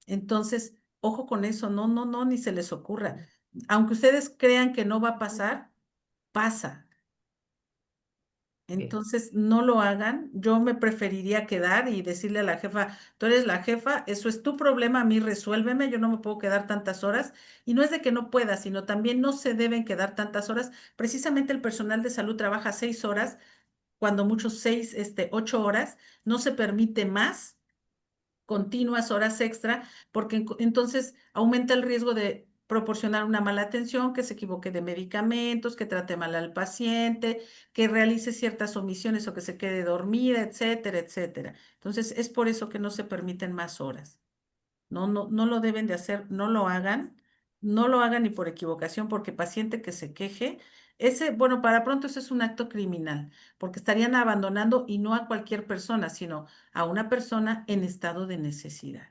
Entonces, ojo con eso, no, no, no, ni se les ocurra. Aunque ustedes crean que no va a pasar, pasa. Entonces, no lo hagan. Yo me preferiría quedar y decirle a la jefa, tú eres la jefa, eso es tu problema, a mí resuélveme, yo no me puedo quedar tantas horas. Y no es de que no pueda, sino también no se deben quedar tantas horas. Precisamente el personal de salud trabaja 6 horas, cuando muchos 6, 8 horas, no se permite más continuas horas extra, porque entonces aumenta el riesgo de proporcionar una mala atención, que se equivoque de medicamentos, que trate mal al paciente, que realice ciertas omisiones o que se quede dormida, etcétera, etcétera. Entonces, es por eso que no se permiten más horas. No, no, no lo deben de hacer, no lo hagan, no lo hagan ni por equivocación, porque paciente que se queje, bueno, para pronto eso es un acto criminal, porque estarían abandonando y no a cualquier persona, sino a una persona en estado de necesidad.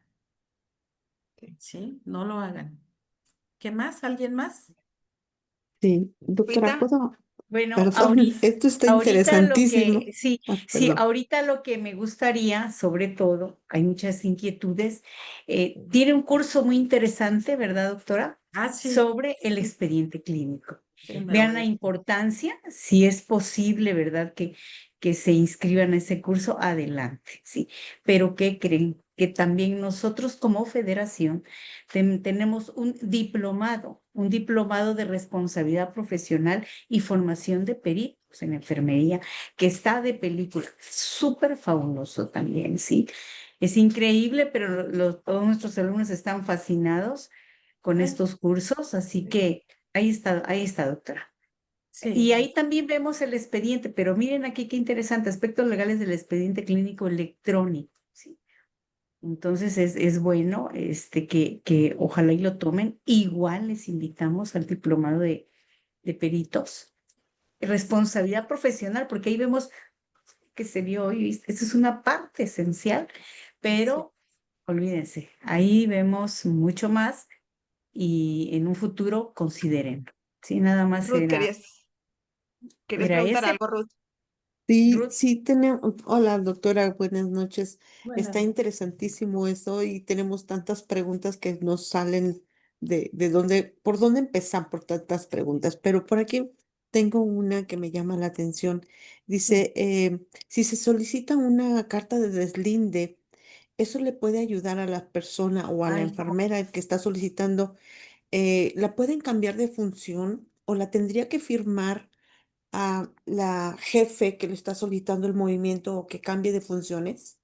Sí. ¿Sí? No lo hagan. ¿Qué más? ¿Alguien más? Sí, doctora, Lupita, ¿puedo? Bueno, Perdón, esto está ahorita lo interesantísimo. que, sí, sí, Perdón. ahorita lo que me gustaría, sobre todo, hay muchas inquietudes. Tiene un curso muy interesante, ¿verdad, doctora? Ah, sí, Sobre el sí, expediente clínico. sí, me Vean la oí. importancia, si es posible, ¿verdad? Que se inscriban a ese curso, adelante, sí. Pero ¿qué creen? Que también nosotros como federación tenemos un diplomado de responsabilidad profesional y formación de peritos en enfermería, que está de película, súper fabuloso también, ¿sí? Es increíble, pero todos nuestros alumnos están fascinados con Ay, estos cursos, así que ahí está, doctora. Y sí, ahí también vemos el expediente, pero miren aquí qué interesante, aspectos legales del expediente clínico electrónico, ¿sí? Entonces es bueno que ojalá y lo tomen. Igual les invitamos al diplomado de peritos. Responsabilidad profesional, porque ahí vemos que se vio hoy, esa es una parte esencial, sí. pero olvídense, ahí vemos mucho más y en un futuro consideren. Sí, nada más Ruth, ¿querías era preguntar ese. algo, Ruth? Sí, Ruth, sí tenemos. Hola, doctora, buenas noches. Está Buenas. interesantísimo eso y tenemos tantas preguntas que nos salen de dónde, por dónde empezar por tantas preguntas. Pero por aquí tengo una que me llama la atención. Sí. Dice, si se solicita una carta de deslinde, ¿eso le puede ayudar a la persona o a la Ay, no. enfermera que está solicitando? ¿La pueden cambiar de función o la tendría que firmar a la jefe que le está solicitando el movimiento o que cambie de funciones?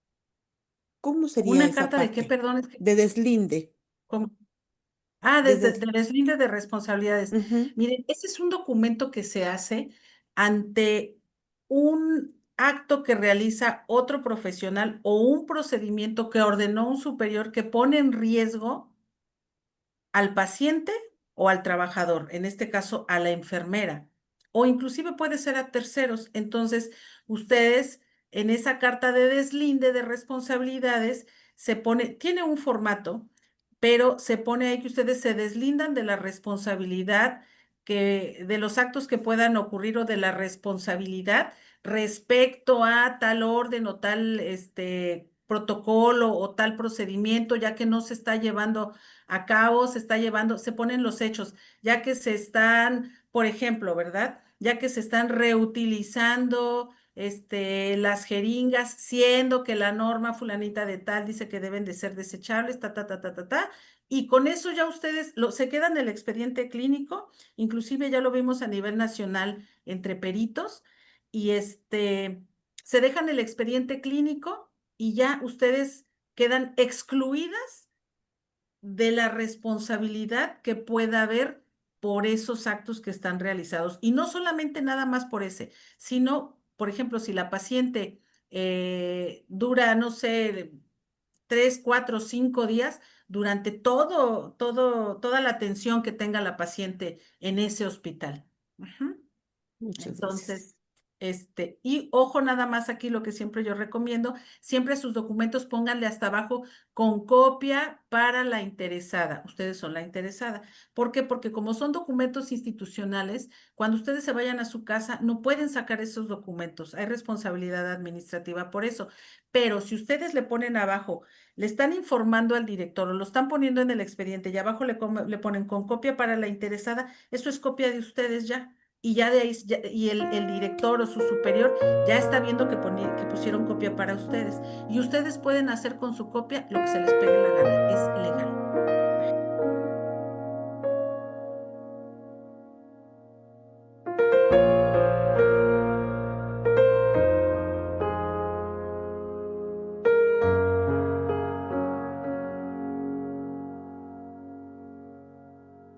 ¿Cómo sería ¿Una esa carta de qué, parte? perdón? Es que, De deslinde. ¿cómo? Ah, De desde des- del deslinde de responsabilidades. Ujú. Miren, ese es un documento que se hace ante un acto que realiza otro profesional o un procedimiento que ordenó un superior que pone en riesgo al paciente o al trabajador, en este caso a la enfermera, o inclusive puede ser a terceros. Entonces, ustedes en esa carta de deslinde de responsabilidades tiene un formato, pero se pone ahí que ustedes se deslindan de la responsabilidad de los actos que puedan ocurrir o de la responsabilidad respecto a tal orden o tal protocolo o tal procedimiento, ya que no se está llevando a cabo, se ponen los hechos, ya que se están, por ejemplo, ¿verdad? Ya que se están reutilizando las jeringas, siendo que la norma fulanita de tal dice que deben de ser desechables, y con eso ya ustedes se quedan en el expediente clínico, inclusive ya lo vimos a nivel nacional entre peritos, y se dejan el expediente clínico y ya ustedes quedan excluidas de la responsabilidad que pueda haber por esos actos que están realizados. Y no solamente nada más por ese, sino, por ejemplo, si la paciente dura, no sé, 3, 4, 5 días, durante toda la atención que tenga la paciente en ese hospital. Ujú. Muchas gracias. Entonces, y ojo nada más aquí lo que siempre yo recomiendo, siempre sus documentos pónganle hasta abajo con copia para la interesada. Ustedes son la interesada. ¿Por qué? Porque como son documentos institucionales, cuando ustedes se vayan a su casa, no pueden sacar esos documentos. Hay responsabilidad administrativa por eso. Pero si ustedes le ponen abajo, le están informando al director o lo están poniendo en el expediente y abajo le ponen con copia para la interesada, eso es copia de ustedes ya y ya de ahí, y el director o su superior ya está viendo que pusieron copia para ustedes. Y ustedes pueden hacer con su copia lo que se les pegue la gana, es legal.